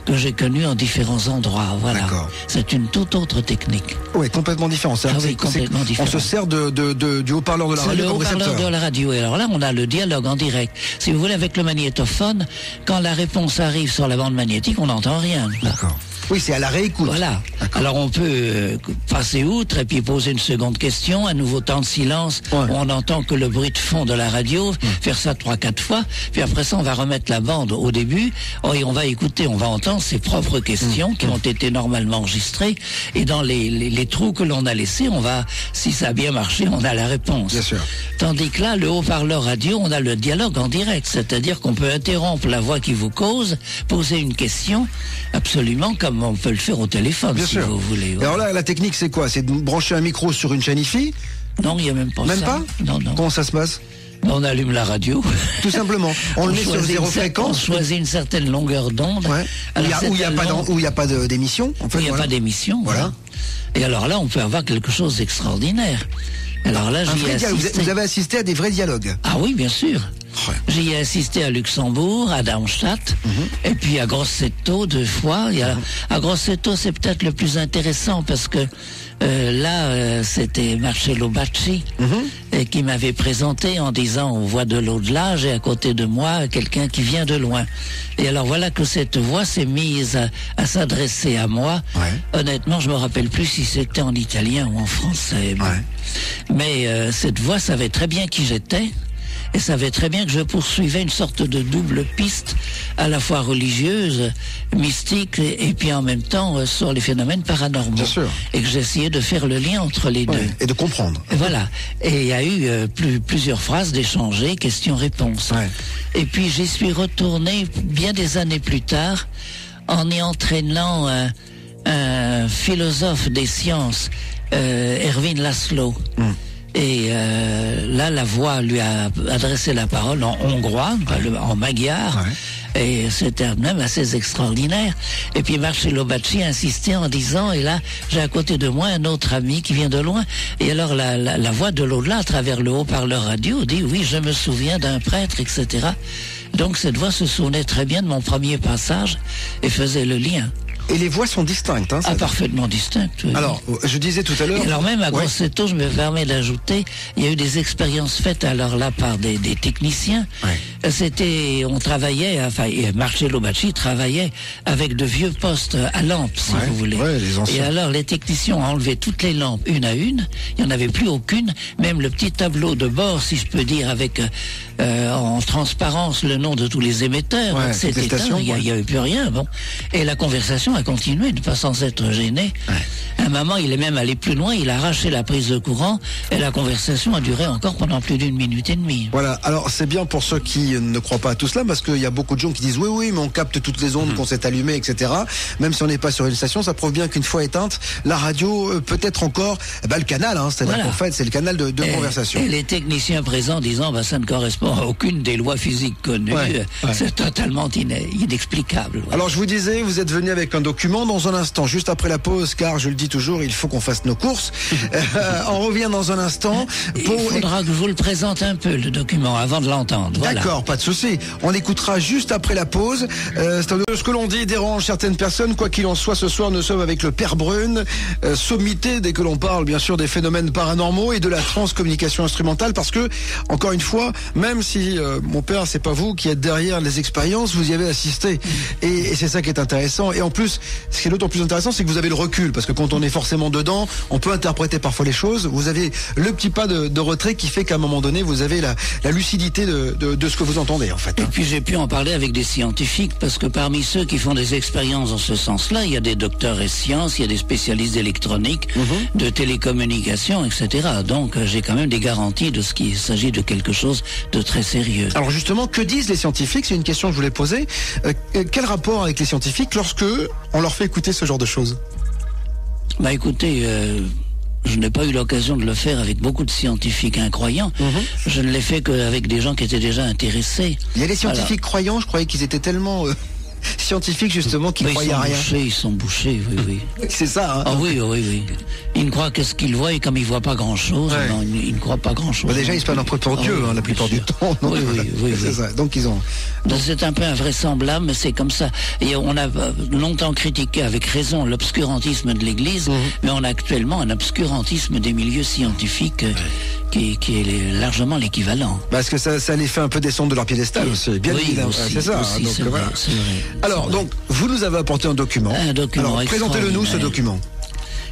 que j'ai connu en différents endroits. Voilà. C'est une toute autre technique. Oui, complètement différent. Complètement différent. On se sert du haut-parleur de la radio comme récepteur. C'est le haut-parleur de la radio. Et alors là, on a le dialogue en direct. Si vous voulez, avec le magnétophone, quand la réponse arrive sur la bande magnétique, on n'entend rien. D'accord. Oui, c'est à la réécoute. Voilà. Alors on peut passer outre et puis poser une seconde question, un nouveau temps de silence, où on entend que le bruit de fond de la radio, faire ça 3-4 fois, puis après ça on va remettre la bande au début, et on va écouter, on va entendre ses propres questions qui ont été normalement enregistrées, et dans les trous que l'on a laissés, on va, si ça a bien marché, on a la réponse. Bien sûr. Tandis que là, le haut-parleur radio, on a le dialogue en direct, c'est-à-dire qu'on peut interrompre la voix qui vous cause, poser une question, absolument comme on peut le faire au téléphone, bien si sûr. vous voulez. Et alors là, la technique, c'est quoi? C'est de brancher un micro sur une chaîne IFI? Non, il n'y a même pas ça. Même pas? Non, non. Comment ça se passe? On allume la radio. Tout simplement. On le met sur zéro fréquence. On choisit une certaine longueur d'onde. Ouais. Où il n'y a pas d'émission. En fait, où il n'y a pas d'émission. Voilà. Et alors là, on peut avoir quelque chose d'extraordinaire. Alors là, j'y ai assisté. Vous avez assisté à des vrais dialogues? Ah oui, bien sûr. J'y ai assisté à Luxembourg, à Darmstadt, et puis à Grosseto 2 fois. À Grosseto, c'est peut-être le plus intéressant parce que là, c'était Marcello Bacci qui m'avait présenté en disant « On voit de l'au-delà, j'ai à côté de moi quelqu'un qui vient de loin ». Et alors voilà que cette voix s'est mise à s'adresser à moi. Honnêtement, je me rappelle plus si c'était en italien ou en français. Mais cette voix savait très bien qui j'étais. Et savait très bien que je poursuivais une sorte de double piste, à la fois religieuse, mystique, et puis en même temps sur les phénomènes paranormaux. Bien sûr. Et que j'essayais de faire le lien entre les deux. Et de comprendre. Et voilà. Et il y a eu plusieurs phrases d'échanger, questions-réponses. Et puis j'y suis retourné bien des années plus tard, en y entraînant un philosophe des sciences, Erwin Laszlo. Et là, la voix lui a adressé la parole en hongrois, en magyar, et c'était même assez extraordinaire. Et puis Marcello Bacci insistait en disant, et là, j'ai à côté de moi un autre ami qui vient de loin. Et alors la voix de l'au-delà, à travers le haut-parleur radio, dit, oui, je me souviens d'un prêtre, etc. Donc cette voix se souvenait très bien de mon premier passage et faisait le lien. Et les voix sont distinctes. Hein, parfaitement distinctes. Oui. Alors, je disais tout à l'heure... Alors même à Grosseto, je me permets d'ajouter, il y a eu des expériences faites alors là par des techniciens. On travaillait, Marcello Bacci travaillait avec de vieux postes à lampes, si vous voulez. Les anciens. Et alors les techniciens ont enlevé toutes les lampes une à une, il n'y en avait plus aucune, même le petit tableau de bord, si je peux dire, avec en transparence le nom de tous les émetteurs, c'était éteint, il n'y avait plus rien. Bon. Et la conversation a continué, de pas sans être gêné. À un moment, il est même allé plus loin, il a arraché la prise de courant et la conversation a duré encore pendant plus d'1 minute et demie. Voilà, alors c'est bien pour ceux qui ne croient pas à tout cela, parce qu'il y a beaucoup de gens qui disent oui, mais on capte toutes les ondes qu'on s'est allumées, etc. Même si on n'est pas sur une station, ça prouve bien qu'une fois éteinte, la radio peut être encore le canal, c'est-à-dire qu'en fait, c'est le canal de conversation. Et les techniciens présents disant ça ne correspond à aucune des lois physiques connues, c'est totalement inexplicable. Alors je vous disais, vous êtes venu avec un document dans un instant, juste après la pause, car je le dis dis toujours, il faut qu'on fasse nos courses. On revient dans un instant. Il faudra que je vous le présente un peu, le document, avant de l'entendre. Voilà. D'accord, pas de souci. On écoutera juste après la pause. Ce que l'on dit dérange certaines personnes. Quoi qu'il en soit, ce soir, nous sommes avec le Père Brune, sommité dès que l'on parle, bien sûr, des phénomènes paranormaux et de la transcommunication instrumentale, parce que, encore une fois, même si mon père, c'est pas vous qui êtes derrière les expériences, vous y avez assisté. Et c'est ça qui est intéressant. Et en plus, ce qui est d'autant plus intéressant, c'est que vous avez le recul, parce que quand on est forcément dedans, on peut interpréter parfois les choses. Vous avez le petit pas de retrait qui fait qu'à un moment donné, vous avez la lucidité de ce que vous entendez, en fait. Et puis j'ai pu en parler avec des scientifiques, parce que parmi ceux qui font des expériences dans ce sens-là, il y a des docteurs et sciences, il y a des spécialistes d'électronique, de télécommunications, etc. Donc j'ai quand même des garanties de ce qu'il s'agit de quelque chose de très sérieux. Alors justement, que disent les scientifiques? C'est une question que je voulais poser. Quel rapport avec les scientifiques lorsque on leur fait écouter ce genre de choses? Bah écoutez, je n'ai pas eu l'occasion de le faire avec beaucoup de scientifiques incroyants. Je ne l'ai fait qu'avec des gens qui étaient déjà intéressés. Il y a les scientifiques croyants, je croyais qu'ils étaient tellement scientifiques justement qu'ils croyaient à rien. Ils sont bouchés, oui. C'est ça, hein? Ah oui. Ils ne croient que ce qu'ils voient, et comme ils ne voient pas grand-chose, ils ne croient pas grand-chose. Bah déjà, ils se prennent un peu pour Dieu, la plupart du temps. Donc, oui. C'est ça. Donc ils ont... C'est un peu invraisemblable, mais c'est comme ça. Et on a longtemps critiqué avec raison l'obscurantisme de l'Église, mais on a actuellement un obscurantisme des milieux scientifiques qui est largement l'équivalent. Parce que ça les fait un peu descendre de leur piédestal aussi. Bien évidemment. C'est ça. Aussi, donc, voilà. C'est vrai. Alors, donc, vous nous avez apporté un document. Alors, présentez-le-nous, ce document.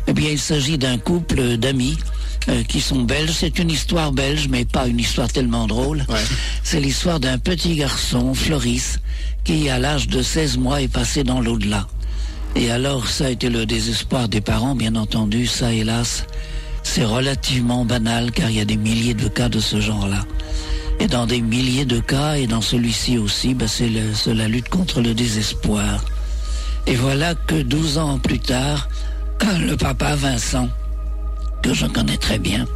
Eh bien, il s'agit d'un couple d'amis qui sont belges. C'est une histoire belge, mais pas une histoire tellement drôle. C'est l'histoire d'un petit garçon, Floris, qui, à l'âge de 16 mois, est passé dans l'au-delà. Et alors, ça a été le désespoir des parents, bien entendu. Ça, hélas, c'est relativement banal, car il y a des milliers de cas de ce genre-là. Et dans des milliers de cas, et dans celui-ci aussi, c'est la lutte contre le désespoir. Et voilà que 12 ans plus tard, le papa Vincent, que je connais très bien,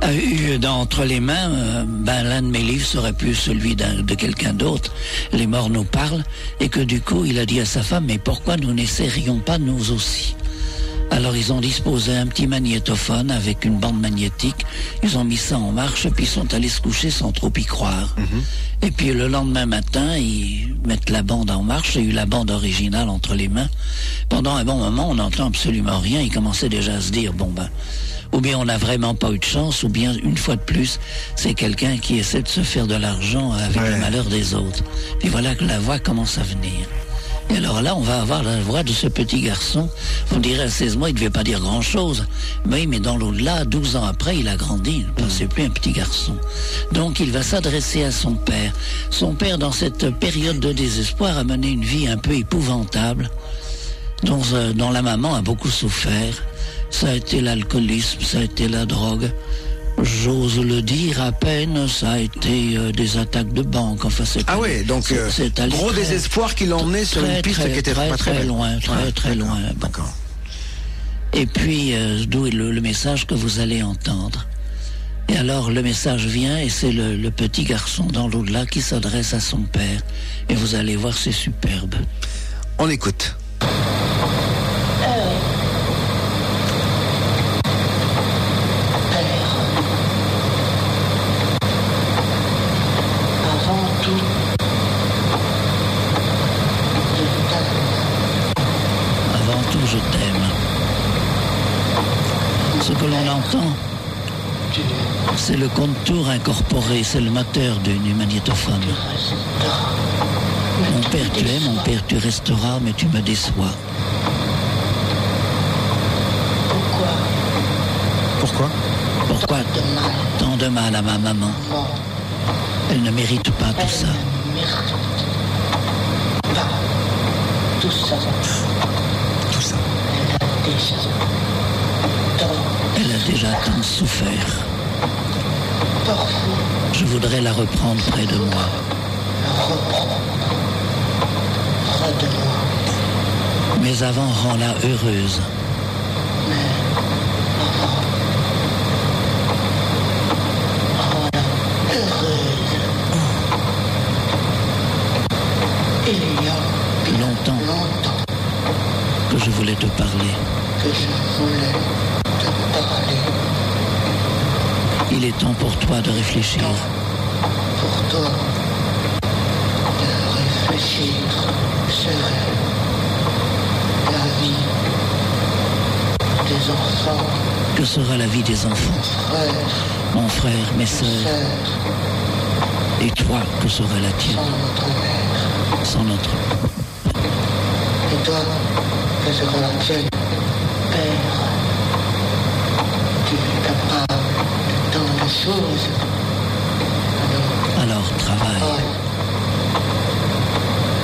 a eu entre les mains, l'un de mes livres serait plus celui de quelqu'un d'autre, Les morts nous parlent, et que du coup il a dit à sa femme, mais pourquoi nous n'essayerions pas nous aussi? Alors ils ont disposé un petit magnétophone avec une bande magnétique, ils ont mis ça en marche, puis ils sont allés se coucher sans trop y croire. Et puis le lendemain matin, ils mettent la bande en marche, j'ai eu la bande originale entre les mains. Pendant un bon moment, on n'entend absolument rien, ils commençaient déjà à se dire, ou bien on n'a vraiment pas eu de chance, ou bien, une fois de plus, c'est quelqu'un qui essaie de se faire de l'argent avec le malheur des autres. Puis voilà que la voix commence à venir. Et alors là, on va avoir la voix de ce petit garçon. Vous direz, à 16 mois, il ne devait pas dire grand-chose. Oui, mais dans l'au-delà, 12 ans après, il a grandi. C'est plus un petit garçon. Donc, il va s'adresser à son père. Son père, dans cette période de désespoir, a mené une vie un peu épouvantable, dont la maman a beaucoup souffert. Ça a été l'alcoolisme, ça a été la drogue. J'ose le dire à peine, ça a été des attaques de banque. Enfin, donc gros désespoir qui l'a emmené sur une piste qui était pas très loin, très loin. D'accord. Et puis, d'où est le message que vous allez entendre. Et alors, le message vient et c'est le petit garçon dans l'au-delà qui s'adresse à son père. Et vous allez voir, c'est superbe. On écoute. Je t'aime. Ce que l'on entend, c'est le contour incorporé, c'est le moteur du magnétophone. Mon père, tu es, mon père, tu resteras, mais tu me déçois. Pourquoi tant de mal à ma maman? Elle ne mérite pas tout ça. Tout ça. Elle a déjà tant souffert. Je voudrais la reprendre près de moi. Mais avant, rends-la heureuse. Longtemps que je voulais te parler. Il est temps pour toi de réfléchir. Pour toi, de réfléchir serait la vie des enfants. Que sera la vie des enfants? Frère, Mon frère, mes sœurs, sœur, et toi, que sera la tienne sans notre mère. sans notre... Et toi, que sera la tienne, Père? Tu es capable de tant de choses. Alors travaille.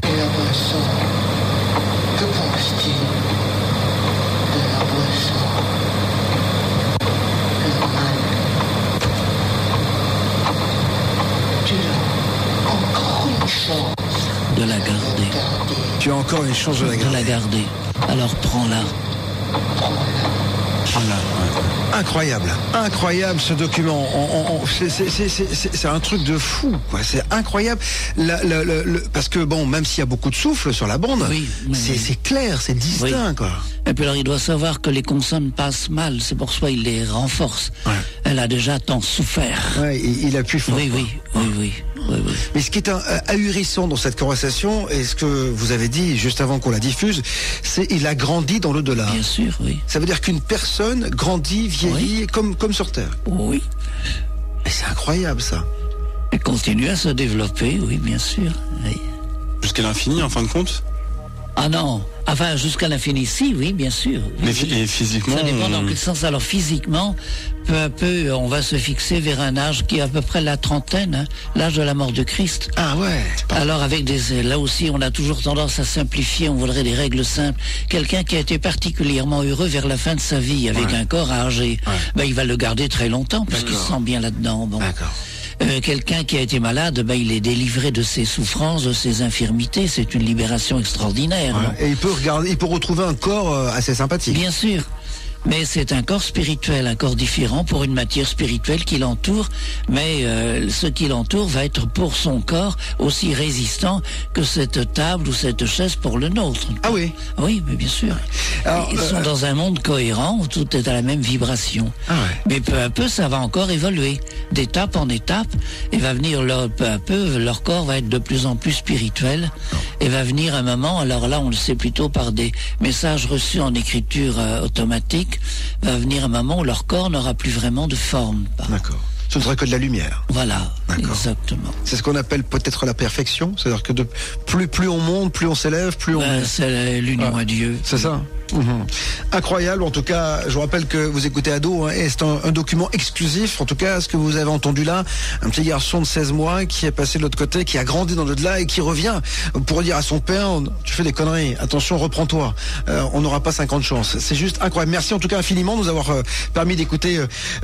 Et la boisson, que pense-t-il de la boisson? Le mal. Tu as encore une chance De la garder. garder. Tu as encore une chance de la De garder. la garder. Alors prends-la. Incroyable, incroyable ce document. C'est un truc de fou, quoi. C'est incroyable. Parce que bon, même s'il y a beaucoup de souffle sur la bande, Oui, c'est clair, c'est distinct, quoi. Et puis alors il doit savoir que les consonnes passent mal, c'est pour ça il les renforce. Ouais. Elle a déjà tant souffert. Ouais, il appuie fort. Oui, quoi. oui, oui, oui, oui, oui. Mais ce qui est ahurissant dans cette conversation, et ce que vous avez dit juste avant qu'on la diffuse, c'est il a grandi dans l'au-delà. Bien sûr, oui. Ça veut dire qu'une personne grandit, vieillit comme sur Terre. Oui. Et c'est incroyable, ça. Elle continue à se développer, oui, bien sûr. Oui. Jusqu'à l'infini, en fin de compte. Ah non, enfin jusqu'à l'infini, si, oui, bien sûr. Oui, Mais oui. et physiquement. Ça dépend dans quel sens. Alors physiquement, peu à peu, on va se fixer vers un âge qui est à peu près la trentaine, hein, l'âge de la mort de Christ. Ah ouais. Alors là aussi, on a toujours tendance à simplifier, on voudrait des règles simples. Quelqu'un qui a été particulièrement heureux vers la fin de sa vie, avec un corps âgé, il va le garder très longtemps, parce qu'il se sent bien là-dedans. Bon. D'accord. Quelqu'un qui a été malade, il est délivré de ses souffrances, de ses infirmités. C'est une libération extraordinaire. Ouais. non? Et il peut retrouver un corps assez sympathique. Bien sûr. Mais c'est un corps spirituel, un corps différent pour une matière spirituelle qui l'entoure, mais ce qui l'entoure va être pour son corps aussi résistant que cette table ou cette chaise pour le nôtre. Ah oui. Oui, mais bien sûr. Alors, Ils sont dans un monde cohérent où tout est à la même vibration. Ah ouais. Mais peu à peu, ça va encore évoluer, d'étape en étape, et va venir peu à peu, leur corps va être de plus en plus spirituel, et va venir un moment, alors là on le sait plutôt par des messages reçus en écriture automatique, va venir un moment où leur corps n'aura plus vraiment de forme. D'accord. Ce ne sera que de la lumière. Voilà, D'accord. exactement. C'est ce qu'on appelle peut-être la perfection. C'est-à-dire que plus on monte, plus on s'élève, plus on... C'est l'union à Dieu. C'est ça. Incroyable. En tout cas, je vous rappelle que vous écoutez Ado, et c'est un document exclusif. En tout cas, ce que vous avez entendu là, un petit garçon de 16 mois qui est passé de l'autre côté, qui a grandi dans l'au-delà et qui revient pour dire à son père, tu fais des conneries, attention, reprends-toi. On n'aura pas 50 chances. C'est juste incroyable. Merci en tout cas infiniment de nous avoir permis d'écouter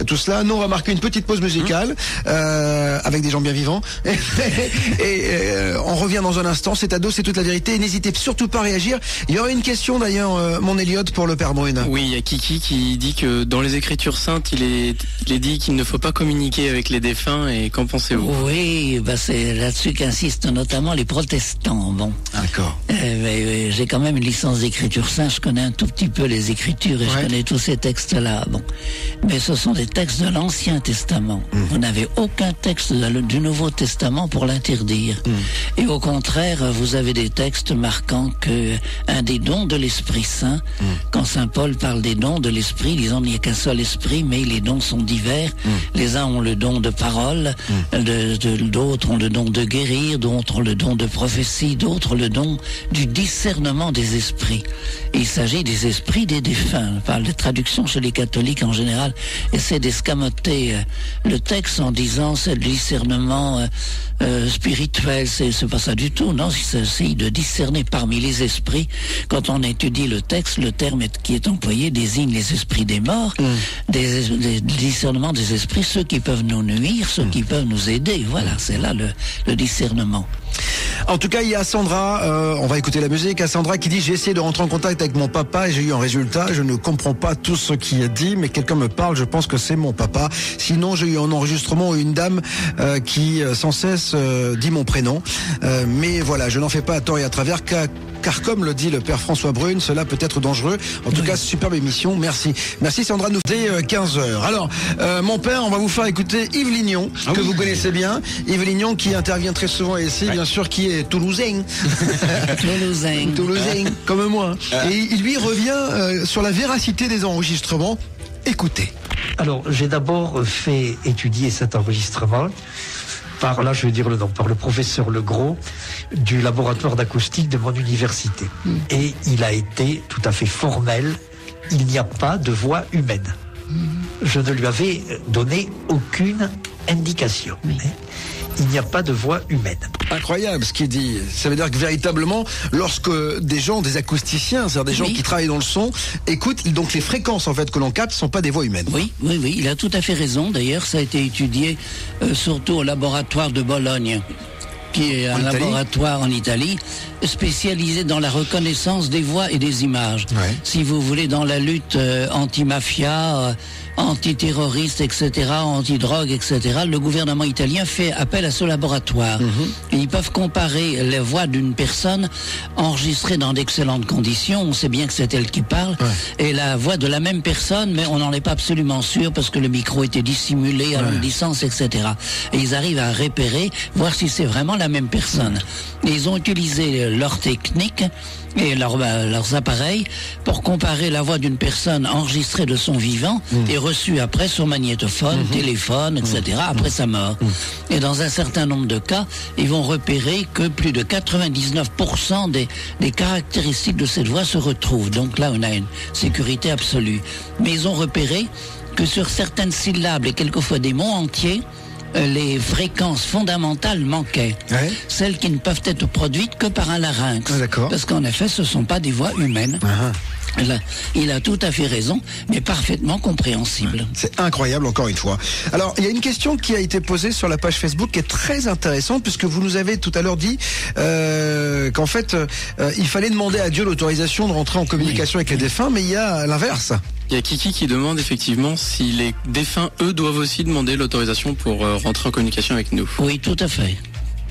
tout cela. Nous, on va marquer une petite pause musicale avec des gens bien vivants. Et on revient dans un instant. C'est Ado, c'est toute la vérité. N'hésitez surtout pas à réagir. Il y aura une question d'ailleurs, mon Elliot, pour le Père Brune. Oui, il y a Kiki qui dit que dans les Écritures saintes, il est dit qu'il ne faut pas communiquer avec les défunts. Et qu'en pensez-vous? Oui, c'est là-dessus qu'insistent notamment les protestants. Bon. D'accord. J'ai quand même une licence d'écriture sainte, je connais un tout petit peu les Écritures et je connais tous ces textes-là. Bon. Mais ce sont des textes de l'Ancien Testament. Vous n'avez aucun texte du Nouveau Testament pour l'interdire. Et au contraire, vous avez des textes marquant que un des dons de l'Esprit Saint, quand Saint Paul parle des dons de l'Esprit, disant qu'il n'y a qu'un seul Esprit, mais les dons sont divers. Les uns ont le don de parole, d'autres ont le don de guérir, d'autres ont le don de prophétie, d'autres le don du discernement des esprits. Et il s'agit des esprits des défunts. Les traductions chez les catholiques en général essaient d'escamoter le texte en disant c'est le discernement spirituel, c'est pas ça du tout, non, il s'agit de discerner parmi les esprits. Quand on étudie le texte, le terme qui est employé désigne les esprits des morts, des discernements des esprits, ceux qui peuvent nous nuire, ceux qui peuvent nous aider, voilà, c'est là le discernement. En tout cas, il y a Sandra, on va écouter la musique, Sandra qui dit: j'ai essayé de rentrer en contact avec mon papa et j'ai eu un résultat, je ne comprends pas tout ce qui est dit, mais quelqu'un me parle, je pense que c'est mon papa. Sinon, j'ai eu un enregistrement, une dame qui sans cesse dit mon prénom, mais voilà, je n'en fais pas à tort et à travers, car comme le dit le père François Brune, cela peut être dangereux. En tout cas, superbe émission, merci. Merci Sandra, nous faisons 15h. Alors, mon père, on va vous faire écouter Yves Lignon, que vous connaissez bien. Yves Lignon qui intervient très souvent ici, bien sûr, qui est toulousain. Toulousain, comme moi. Et il lui revient sur la véracité des enregistrements. Écoutez. Alors, j'ai d'abord fait étudier cet enregistrement par le professeur Legros du laboratoire d'acoustique de mon université. Et il a été tout à fait formel. Il n'y a pas de voix humaine. Je ne lui avais donné aucune indication. Il n'y a pas de voix humaine. Incroyable ce qu'il dit. Ça veut dire que véritablement, lorsque des acousticiens, c'est-à-dire des gens qui travaillent dans le son, écoutent, donc les fréquences en fait que l'on capte ne sont pas des voix humaines. Oui, il a tout à fait raison. D'ailleurs, ça a été étudié surtout au laboratoire de Bologne, qui est un laboratoire en Italie spécialisé dans la reconnaissance des voix et des images. Si vous voulez, dans la lutte anti-mafia, antiterroriste, etc., anti-drogue, etc., le gouvernement italien fait appel à ce laboratoire. Et ils peuvent comparer les voix d'une personne enregistrée dans d'excellentes conditions, on sait bien que c'est elle qui parle, et la voix de la même personne, mais on n'en est pas absolument sûr parce que le micro était dissimulé à longue distance, etc. Et ils arrivent à repérer, voir si c'est vraiment la même personne. Et ils ont utilisé leur technique et leurs appareils pour comparer la voix d'une personne enregistrée de son vivant et reçue après sur magnétophone, téléphone, etc., après sa mort. Et dans un certain nombre de cas, ils vont repérer que plus de 99% des caractéristiques de cette voix se retrouvent. Donc là, on a une sécurité absolue. Mais ils ont repéré que sur certaines syllabes et quelquefois des mots entiers, les fréquences fondamentales manquaient. Celles qui ne peuvent être produites que par un larynx. Parce qu'en effet, ce ne sont pas des voix humaines. Là, il a tout à fait raison, mais parfaitement compréhensible. C'est incroyable, encore une fois. Alors, il y a une question qui a été posée sur la page Facebook qui est très intéressante, puisque vous nous avez tout à l'heure dit qu'en fait, il fallait demander à Dieu l'autorisation de rentrer en communication avec les défunts, mais il y a l'inverse. Il y a Kiki qui demande effectivement si les défunts, eux, doivent aussi demander l'autorisation pour rentrer en communication avec nous. Oui, tout à fait.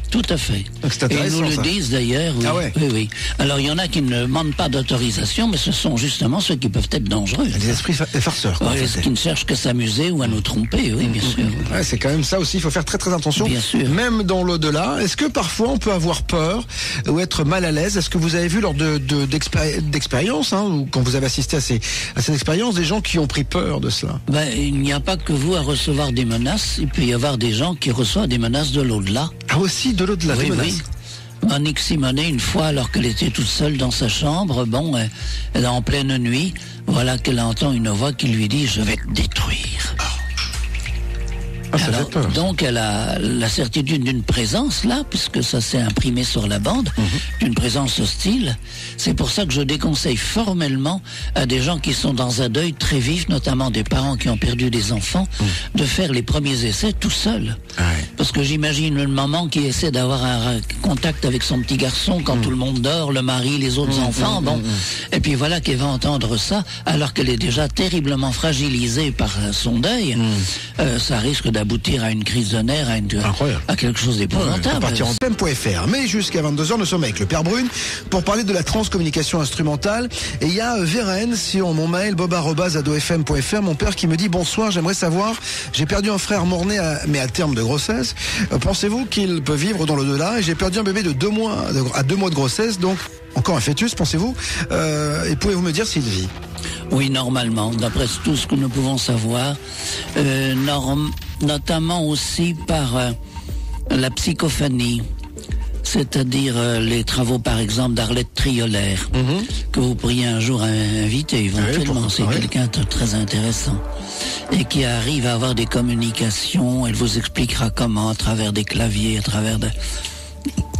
Tout à fait. Et ils nous le disent d'ailleurs. Oui. Alors il y en a qui ne demandent pas d'autorisation, mais ce sont justement ceux qui peuvent être dangereux. Les esprits farceurs. Qui ne cherchent qu'à s'amuser ou à nous tromper, oui, bien sûr. C'est quand même ça aussi, il faut faire très très attention. Bien sûr. Même dans l'au-delà, est-ce que parfois on peut avoir peur ou être mal à l'aise? Est-ce que vous avez vu lors d'expériences, ou quand vous avez assisté à ces expériences, des gens qui ont pris peur de cela? Il n'y a pas que vous à recevoir des menaces, il peut y avoir des gens qui reçoivent des menaces de l'au-delà. Ah aussi, de l'au-delà, des menaces. Monique Simonet, une fois, alors qu'elle était toute seule dans sa chambre, elle est en pleine nuit, voilà qu'elle entend une voix qui lui dit « Je vais te détruire ». Alors, donc elle a la certitude d'une présence là, puisque ça s'est imprimé sur la bande, d'une présence hostile. C'est pour ça que je déconseille formellement à des gens qui sont dans un deuil très vif, notamment des parents qui ont perdu des enfants, de faire les premiers essais tout seul. Parce que j'imagine une maman qui essaie d'avoir un contact avec son petit garçon quand tout le monde dort, le mari, les autres enfants, et puis voilà qu'elle va entendre ça, alors qu'elle est déjà terriblement fragilisée par son deuil. Ça risque d'aboutir à une crise de nerfs, à quelque chose d'épouvantable. Partir en FM.fr. Mais jusqu'à 22h, nous sommes avec le Père Brune pour parler de la transcommunication instrumentale. Et il y a Vérène sur mon mail bob@adofm.fr, mon père qui me dit: bonsoir, j'aimerais savoir, j'ai perdu un frère mort-né mais à terme de grossesse. Pensez-vous qu'il peut vivre dans l'au-delà? Et j'ai perdu un bébé de 2 mois à 2 mois de grossesse, donc encore un fœtus, pensez-vous? Et pouvez-vous me dire s'il vit? Oui, normalement, d'après tout ce que nous pouvons savoir, notamment aussi par la psychophanie, c'est-à-dire les travaux par exemple d'Arlette Trioler, que vous pourriez un jour inviter éventuellement, c'est quelqu'un de très intéressant, et qui arrive à avoir des communications, elle vous expliquera comment, à travers des claviers, à travers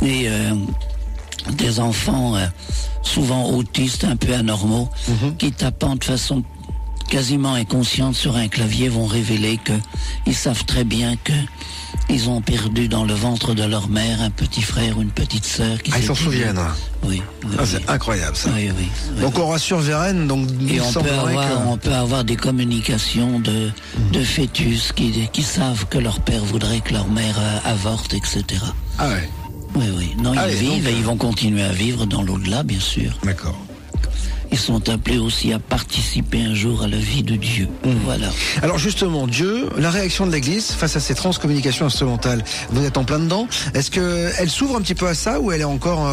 des enfants souvent autistes, un peu anormaux, qui tapent de façon quasiment inconscientes sur un clavier vont révéler que ils savent très bien que ils ont perdu dans le ventre de leur mère un petit frère ou une petite sœur. Ils s'en souviennent. Oui. C'est incroyable ça. Oui. Donc on rassure Vérène. Donc et on peut avoir des communications de fœtus qui savent que leur père voudrait que leur mère avorte, etc. Ah ouais. Oui. Non, ils vivent et ils vont continuer à vivre dans l'au-delà, bien sûr. D'accord. Ils sont appelés aussi à participer un jour à la vie de Dieu. Voilà. Alors justement, Dieu, la réaction de l'Église face à ces transcommunications instrumentales, vous êtes en plein dedans. Est-ce qu'elle s'ouvre un petit peu à ça ou elle est encore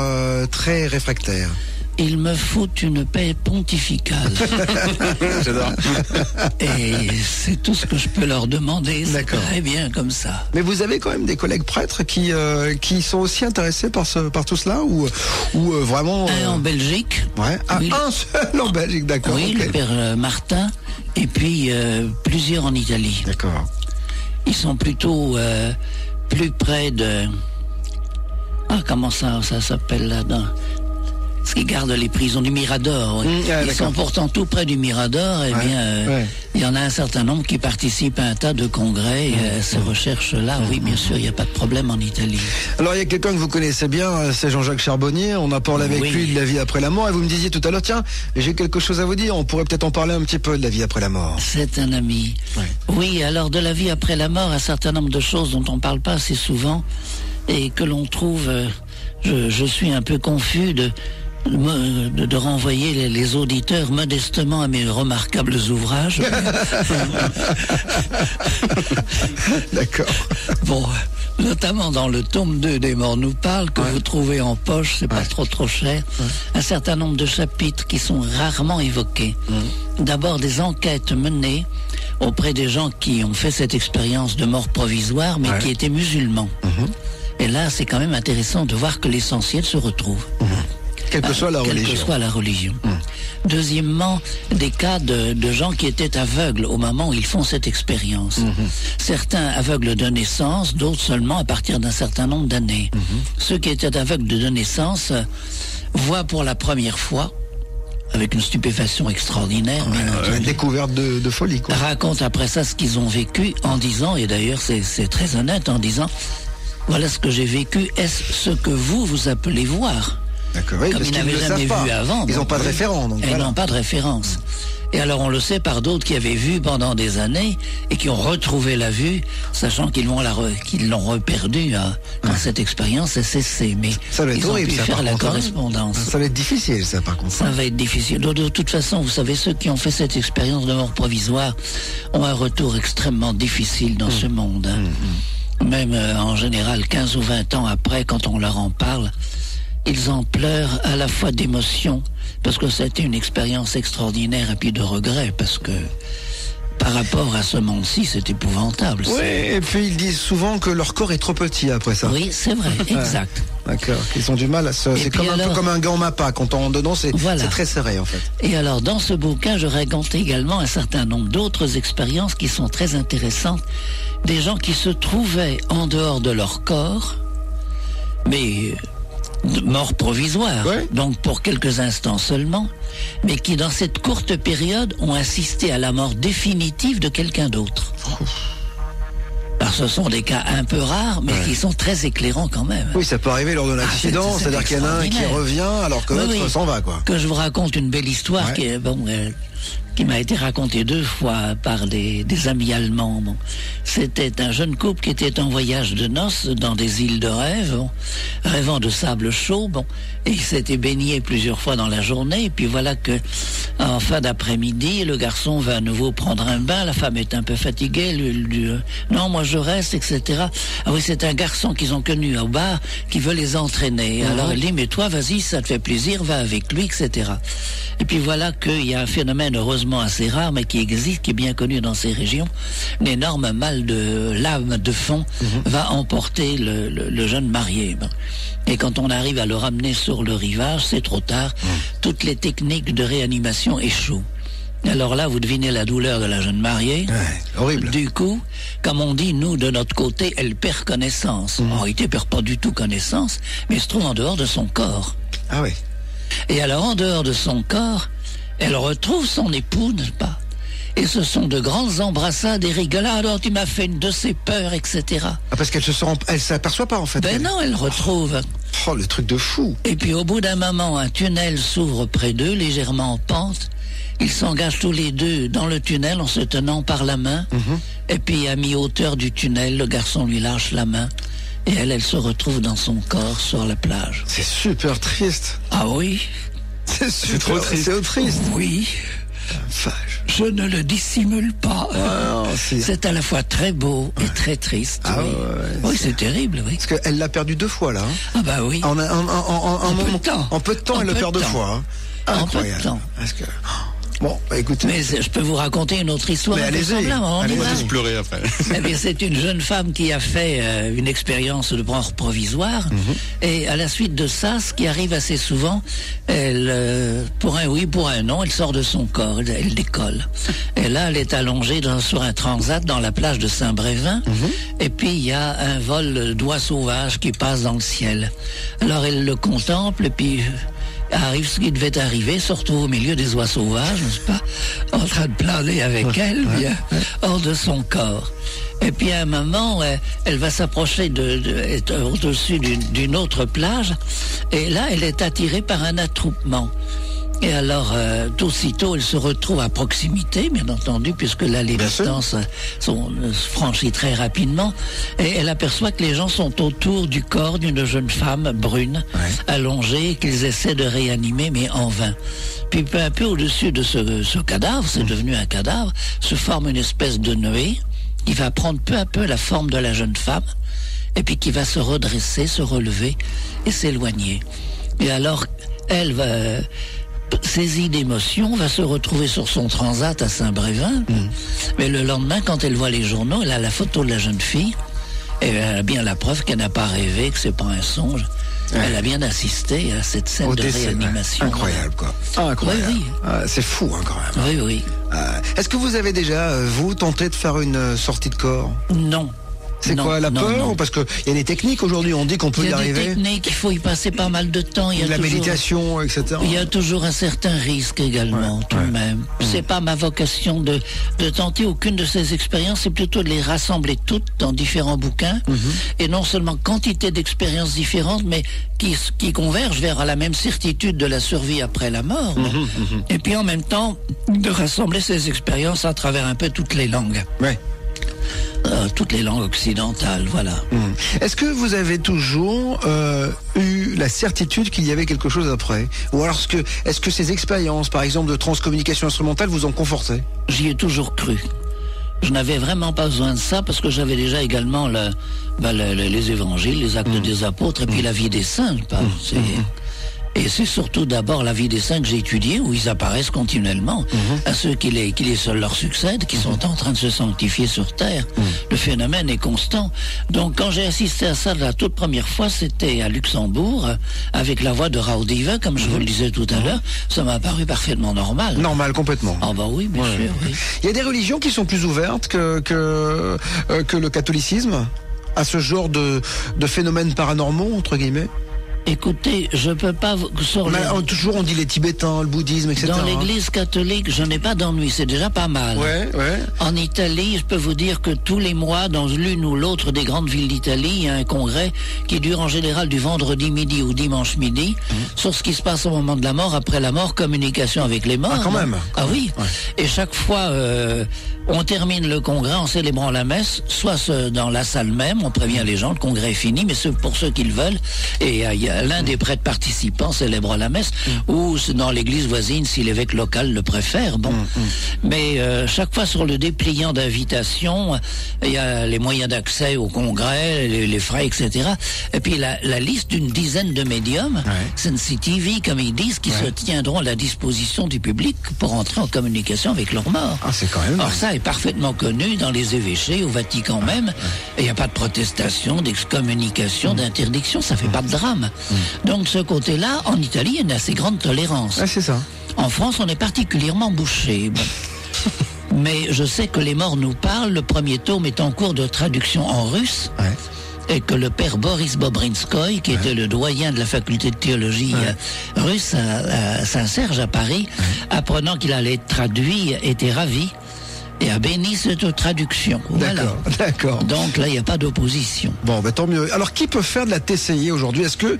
très réfractaire ? Il me faut une paix pontificale. J'adore. Et c'est tout ce que je peux leur demander. C'est D'accord. très bien comme ça. Mais vous avez quand même des collègues prêtres qui sont aussi intéressés par tout cela ou vraiment Un en Belgique. Ouais. Oui, Un seul en Belgique, d'accord. Oui, Okay. le père Martin. Et puis plusieurs en Italie. D'accord. Ils sont plutôt plus près de... comment ça s'appelle là-dedans? Ce qui garde les prisons du Mirador. Oui. Ils sont pourtant tout près du Mirador. Eh bien, il y en a un certain nombre qui participent à un tas de congrès. Ces recherches-là, oui, bien sûr, il n'y a pas de problème en Italie. Alors, il y a quelqu'un que vous connaissez bien, c'est Jean-Jacques Charbonnier. On a parlé avec lui de la vie après la mort. Et vous me disiez tout à l'heure, tiens, j'ai quelque chose à vous dire. On pourrait peut-être en parler un petit peu de la vie après la mort. C'est un ami. Oui, alors de la vie après la mort, un certain nombre de choses dont on ne parle pas assez souvent et que l'on trouve... je suis un peu confus de renvoyer les auditeurs modestement à mes remarquables ouvrages. D'accord. Bon, notamment dans le tome 2 des Morts nous parlent, que vous trouvez en poche, c'est pas trop cher, un certain nombre de chapitres qui sont rarement évoqués. D'abord des enquêtes menées auprès des gens qui ont fait cette expérience de mort provisoire, mais qui étaient musulmans. Et là, c'est quand même intéressant de voir que l'essentiel se retrouve. Quelle que soit la religion. Quelle que soit la religion. Deuxièmement, des cas de gens qui étaient aveugles au moment où ils font cette expérience. Certains aveugles de naissance, d'autres seulement à partir d'un certain nombre d'années. Ceux qui étaient aveugles de naissance voient pour la première fois, avec une stupéfaction extraordinaire, une découverte de folie, quoi. Racontent après ça ce qu'ils ont vécu en disant, et d'ailleurs c'est très honnête, en disant, voilà ce que j'ai vécu, est-ce ce que vous appelez voir ? D'accord, oui, comme ils n'avaient jamais vu avant. Ils n'ont pas de référent. Donc ils n'ont pas de référence. Et alors on le sait par d'autres qui avaient vu pendant des années et qui ont retrouvé la vue, sachant qu'ils l'ont reperdue quand cette expérience a cessé. Mais ça va être ils horrible, ont pu faire la correspondance. Ça va être difficile, ça, par contre. Ça va être difficile. De toute façon, vous savez, ceux qui ont fait cette expérience de mort provisoire ont un retour extrêmement difficile dans ce monde. Même en général, 15 ou 20 ans après, quand on leur en parle, ils en pleurent à la fois d'émotion, parce que c'était une expérience extraordinaire, et puis de regret, parce que par rapport à ce monde-ci, c'est épouvantable. Oui, et puis ils disent souvent que leur corps est trop petit après ça. Oui, c'est vrai, exact. D'accord, qu'ils ont du mal à se... C'est comme un peu comme un gant mappa, quand on rentre dedans, c'est très serré en fait. Et alors, dans ce bouquin, je raconte également un certain nombre d'autres expériences qui sont très intéressantes, des gens qui se trouvaient en dehors de leur corps, mais... mort provisoire, donc pour quelques instants seulement, mais qui dans cette courte période ont assisté à la mort définitive de quelqu'un d'autre. Alors ce sont des cas un peu rares, mais qui sont très éclairants quand même. Oui, ça peut arriver lors d'un accident, c'est-à-dire qu'il y en a un qui revient alors que l'autre s'en va, quoi. Que je vous raconte une belle histoire qui m'a été racontée 2 fois par des amis allemands. Bon. C'était un jeune couple qui était en voyage de noces dans des îles de rêve, rêvant de sable chaud, et il s'était baigné plusieurs fois dans la journée, et puis voilà que en fin d'après-midi, le garçon va à nouveau prendre un bain, la femme est un peu fatiguée, non, moi je reste, etc. Ah oui, c'est un garçon qu'ils ont connu au bar qui veut les entraîner. Alors il dit, mais toi, vas-y, ça te fait plaisir, va avec lui, etc. Et puis voilà qu'il y a un phénomène heureusement assez rare, mais qui existe, qui est bien connu dans ces régions. L'énorme mal de lame de fond va emporter le jeune marié. Et quand on arrive à le ramener sur le rivage, c'est trop tard. Toutes les techniques de réanimation échouent. Alors là, vous devinez la douleur de la jeune mariée. Horrible. Du coup, comme on dit, nous, de notre côté, elle perd connaissance. En réalité, elle perd pas du tout connaissance, mais elle se trouve en dehors de son corps. Ah oui. Et alors, en dehors de son corps, elle retrouve son époux, n'est-ce pas? Et ce sont de grandes embrassades et rigolades. Alors tu m'as fait une de ces peurs, etc. Ah, parce qu'elle elle s'aperçoit pas en fait. Ben non, elle retrouve. Oh, le truc de fou. Et puis au bout d'un moment, un tunnel s'ouvre près d'eux, légèrement en pente. Ils s'engagent tous les deux dans le tunnel en se tenant par la main. Et puis à mi-hauteur du tunnel, le garçon lui lâche la main. Et elle se retrouve dans son corps sur la plage. C'est super triste. Ah oui? C'est trop triste. C'est triste. Oui. Je ne le dissimule pas. C'est à la fois très beau et très triste. Ah, oui, ouais, c'est terrible, oui. Parce qu'elle l'a perdu 2 fois, là. Hein. Ah bah oui. En peu de temps, elle l'a perd 2 fois. Hein. Incroyable. En peu de temps. Parce que... Bon, bah écoutez. Mais je peux vous raconter une autre histoire. Mais allez-y. On va tous pleurer après. Eh bien, c'est une jeune femme qui a fait une expérience de mort provisoire. Et à la suite de ça, ce qui arrive assez souvent, elle, pour un oui, pour un non, elle sort de son corps, elle décolle. Et là, elle est allongée sur un transat dans la plage de Saint-Brévin. Et puis, il y a un vol d'oies sauvages qui passe dans le ciel. Alors, elle le contemple et puis... arrive ce qui devait arriver, se retrouve au milieu des oies sauvages, n'est-ce pas, en train de planer avec elle, bien, hors de son corps. Et puis à un moment, elle va s'approcher au-dessus d'une autre plage, et là, elle est attirée par un attroupement. Et alors, aussitôt, elle se retrouve à proximité, bien entendu, puisque là, les distances sont franchies très rapidement. Et elle aperçoit que les gens sont autour du corps d'une jeune femme brune, allongée, qu'ils essaient de réanimer, mais en vain. Puis peu à peu, au-dessus de ce cadavre, c'est devenu un cadavre, se forme une espèce de nuée qui va prendre peu à peu la forme de la jeune femme, et puis qui va se redresser, se relever et s'éloigner. Et alors, elle va... saisie d'émotion, va se retrouver sur son transat à Saint-Brévin. Mais le lendemain, quand elle voit les journaux, elle a la photo de la jeune fille. Et elle a bien la preuve qu'elle n'a pas rêvé, que c'est pas un songe. Elle a bien assisté à cette scène de réanimation. Incroyable, quoi. Incroyable. Oui. C'est fou, hein, quand même. Oui, oui. Est-ce que vous avez déjà, vous, tenté de faire une sortie de corps? Non. C'est quoi, la peur? Parce qu'il y a des techniques aujourd'hui, on dit qu'on peut y arriver. Il y a des techniques, il faut y passer pas mal de temps. Il y a la méditation, etc. Il y a toujours un certain risque également, tout de même. C'est pas ma vocation de tenter aucune de ces expériences, c'est plutôt de les rassembler toutes dans différents bouquins, et non seulement quantité d'expériences différentes, mais qui convergent vers la même certitude de la survie après la mort. Et puis en même temps, de rassembler ces expériences à travers un peu toutes les langues. Toutes les langues occidentales, voilà. Est-ce que vous avez toujours eu la certitude qu'il y avait quelque chose après? Ou alors est-ce que ces expériences, par exemple, de transcommunication instrumentale, vous ont conforté? J'y ai toujours cru. Je n'avais vraiment pas besoin de ça parce que j'avais déjà également les évangiles, les actes des apôtres et puis la vie des saints. Et c'est surtout d'abord la vie des saints que j'ai étudiée, où ils apparaissent continuellement à ceux qui les seuls leur succèdent, qui sont en train de se sanctifier sur terre. Le phénomène est constant. Donc quand j'ai assisté à ça la toute première fois, c'était à Luxembourg, avec la voix de Raudive, comme je vous le disais tout à l'heure. Ça m'a paru parfaitement normal. Normal, complètement. Ah bah oui, bien sûr, oui. Il y a des religions qui sont plus ouvertes que le catholicisme à ce genre de phénomènes paranormaux, entre guillemets? Écoutez, je peux pas... Toujours on dit les Tibétains, le bouddhisme, etc. Dans l'église catholique, je n'ai pas d'ennui, c'est déjà pas mal. En Italie, je peux vous dire que tous les mois, dans l'une ou l'autre des grandes villes d'Italie, il y a un congrès qui dure en général du vendredi midi au dimanche midi, sur ce qui se passe au moment de la mort, après la mort, communication avec les morts. Ah, quand même. Ah oui. Et chaque fois, on termine le congrès en célébrant la messe, soit dans la salle même, on prévient les gens, le congrès est fini, mais pour ceux qui le veulent, et il y a l'un des prêtres participants célèbre la messe, ou dans l'église voisine si l'évêque local le préfère. Bon, mais chaque fois sur le dépliant d'invitation, il y a les moyens d'accès au congrès, les frais, etc. Et puis la liste d'une dizaine de médiums, sensitive, comme ils disent, qui se tiendront à la disposition du public pour entrer en communication avec leurs morts. Ah, c'est quand même. Alors ça est parfaitement connu dans les évêchés, au Vatican même. Et il n'y a pas de protestation, d'excommunication, d'interdiction, ça fait pas de drame. Donc de ce côté-là, en Italie, il y a une assez grande tolérance. C'est ça. En France, on est particulièrement bouché. Bon. Mais je sais que les morts nous parlent. Le premier tome est en cours de traduction en russe. Et que le père Boris Bobrinskoy, qui était le doyen de la faculté de théologie russe à Saint-Serge, à Paris, apprenant qu'il allait être traduit, était ravi. Et à Béni, c'est aux traductions. Voilà. D'accord. Donc là, il n'y a pas d'opposition. Bon, tant mieux. Alors, qui peut faire de la TCI aujourd'hui? Est-ce que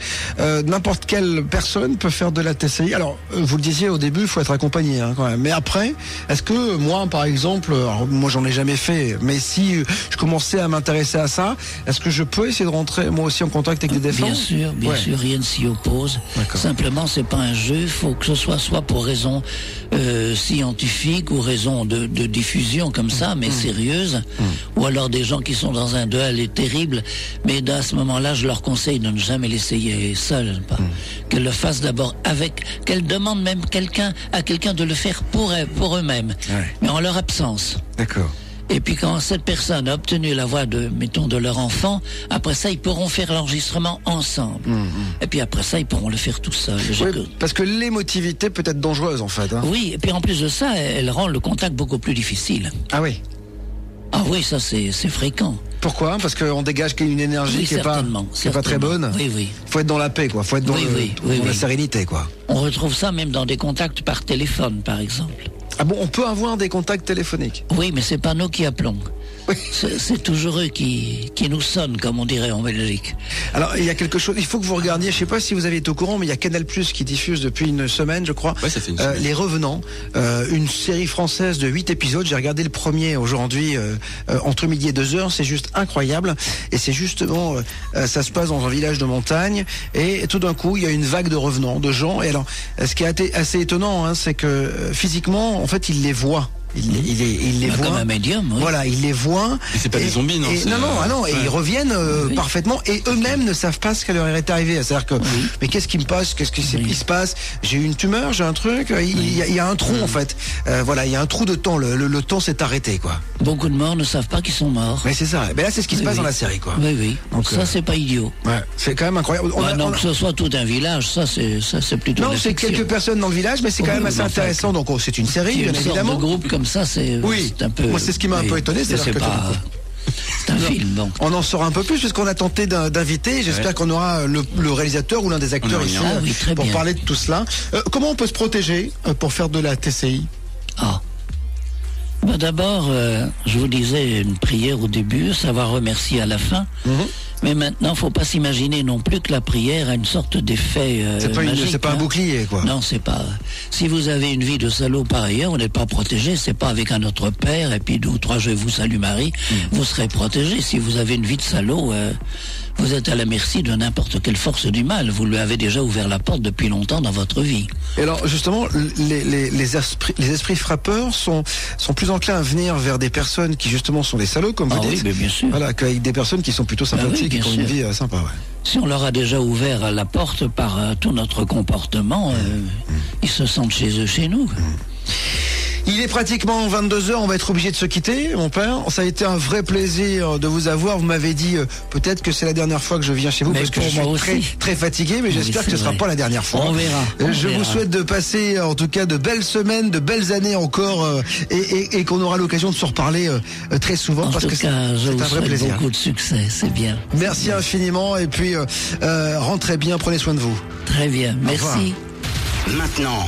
n'importe quelle personne peut faire de la TCI? Alors, vous le disiez au début, il faut être accompagné quand même. Mais après, est-ce que moi, par exemple, alors, moi j'en ai jamais fait, mais si je commençais à m'intéresser à ça, est-ce que je peux essayer de rentrer moi aussi en contact avec des défunts? Bien sûr, rien ne s'y oppose. Simplement, c'est pas un jeu. Il faut que ce soit pour raison scientifique ou raison de diffusion comme ça, mais sérieuse, ou alors des gens qui sont dans un deuil terrible, mais à ce moment-là, je leur conseille de ne jamais l'essayer seul, qu'elles le fassent d'abord qu'elles demandent même à quelqu'un de le faire pour eux-mêmes, mais en leur absence. D'accord. Et puis quand cette personne a obtenu la voix de leur enfant, après ça, ils pourront faire l'enregistrement ensemble. Et puis après ça, ils pourront le faire tout seuls. Oui, parce que l'émotivité peut être dangereuse en fait. Oui, et puis en plus de ça, elle rend le contact beaucoup plus difficile. Ah oui. Ah oui, ça c'est fréquent. Pourquoi? Parce qu'on dégage une énergie qui est pas très bonne. Oui. Faut être dans la paix, quoi. Faut être dans la sérénité, quoi. On retrouve ça même dans des contacts par téléphone, par exemple. Ah bon, on peut avoir des contacts téléphoniques? Oui, mais c'est pas nous qui appelons. Oui. C'est toujours eux qui nous sonnent, comme on dirait en Belgique. Alors, il y a quelque chose, il faut que vous regardiez, je sais pas si vous avez été au courant, mais il y a Canal+ qui diffuse depuis une semaine, je crois, ça fait une semaine. Les Revenants, une série française de 8 épisodes. J'ai regardé le premier aujourd'hui, entre midi et 2h, c'est juste incroyable. Et c'est justement, ça se passe dans un village de montagne, et tout d'un coup, il y a une vague de revenants, de gens. Et alors, ce qui est assez étonnant, c'est que physiquement, en fait, ils les voient. Il les voit comme un médium. Oui. Voilà, il les voit. Et c'est pas des zombies, non? Non. Et ils reviennent parfaitement. Et eux-mêmes ne savent pas ce qui leur est arrivé. C'est-à-dire que, mais qu'est-ce qui me passe? Qu'est-ce qui se passe? J'ai eu une tumeur, j'ai un truc. Il y a un trou en fait. Voilà, il y a un trou de temps. Le temps s'est arrêté, quoi. Beaucoup de morts ne savent pas qu'ils sont morts. Mais c'est ça. Mais là, c'est ce qui se passe dans la série, quoi. Oui. Donc ça, c'est pas idiot. Ouais, c'est quand même incroyable. Donc que ce soit tout un village, ça c'est plutôt. Non, c'est quelques personnes dans le village, mais c'est quand même assez intéressant. Donc c'est une série, bien évidemment. Un groupe comme ça, c'est. C'est un peu. Moi, c'est ce qui m'a un peu étonné, c'est c'est un film, donc. On en saura un peu plus puisqu'on a tenté d'inviter. J'espère qu'on aura le réalisateur ou l'un des acteurs ici pour parler de tout cela. Comment on peut se protéger pour faire de la TCI? D'abord, je vous disais une prière au début, savoir remercier à la fin. Mais maintenant, faut pas s'imaginer non plus que la prière a une sorte d'effet magique. C'est pas un bouclier, quoi. Non, c'est pas. Si vous avez une vie de salaud par ailleurs, vous n'êtes pas protégé. C'est pas avec un autre père et puis 2 ou 3 je vous salue Marie, vous serez protégé. Si vous avez une vie de salaud, vous êtes à la merci de n'importe quelle force du mal. Vous lui avez déjà ouvert la porte depuis longtemps dans votre vie. Et alors, justement, les esprits frappeurs sont plus enclins à venir vers des personnes qui, justement, sont des salauds, comme vous dites. Oui, bien sûr. Voilà, qu'avec des personnes qui sont plutôt sympathiques, qui ont une vie sympa, Si on leur a déjà ouvert la porte par tout notre comportement, ils se sentent chez eux, chez nous. Il est pratiquement 22h, on va être obligé de se quitter, mon père. Ça a été un vrai plaisir de vous avoir. Vous m'avez dit peut-être que c'est la dernière fois que je viens chez vous, parce que je suis très fatigué, mais j'espère que ce ne sera pas la dernière fois. On verra. Je vous souhaite de passer en tout cas de belles semaines, de belles années encore, et qu'on aura l'occasion de se reparler très souvent, parce que c'est un vrai plaisir. Beaucoup de succès, c'est bien. Merci infiniment, et puis rentrez bien, prenez soin de vous. Très bien, merci. Maintenant,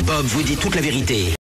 Bob vous dit toute la vérité.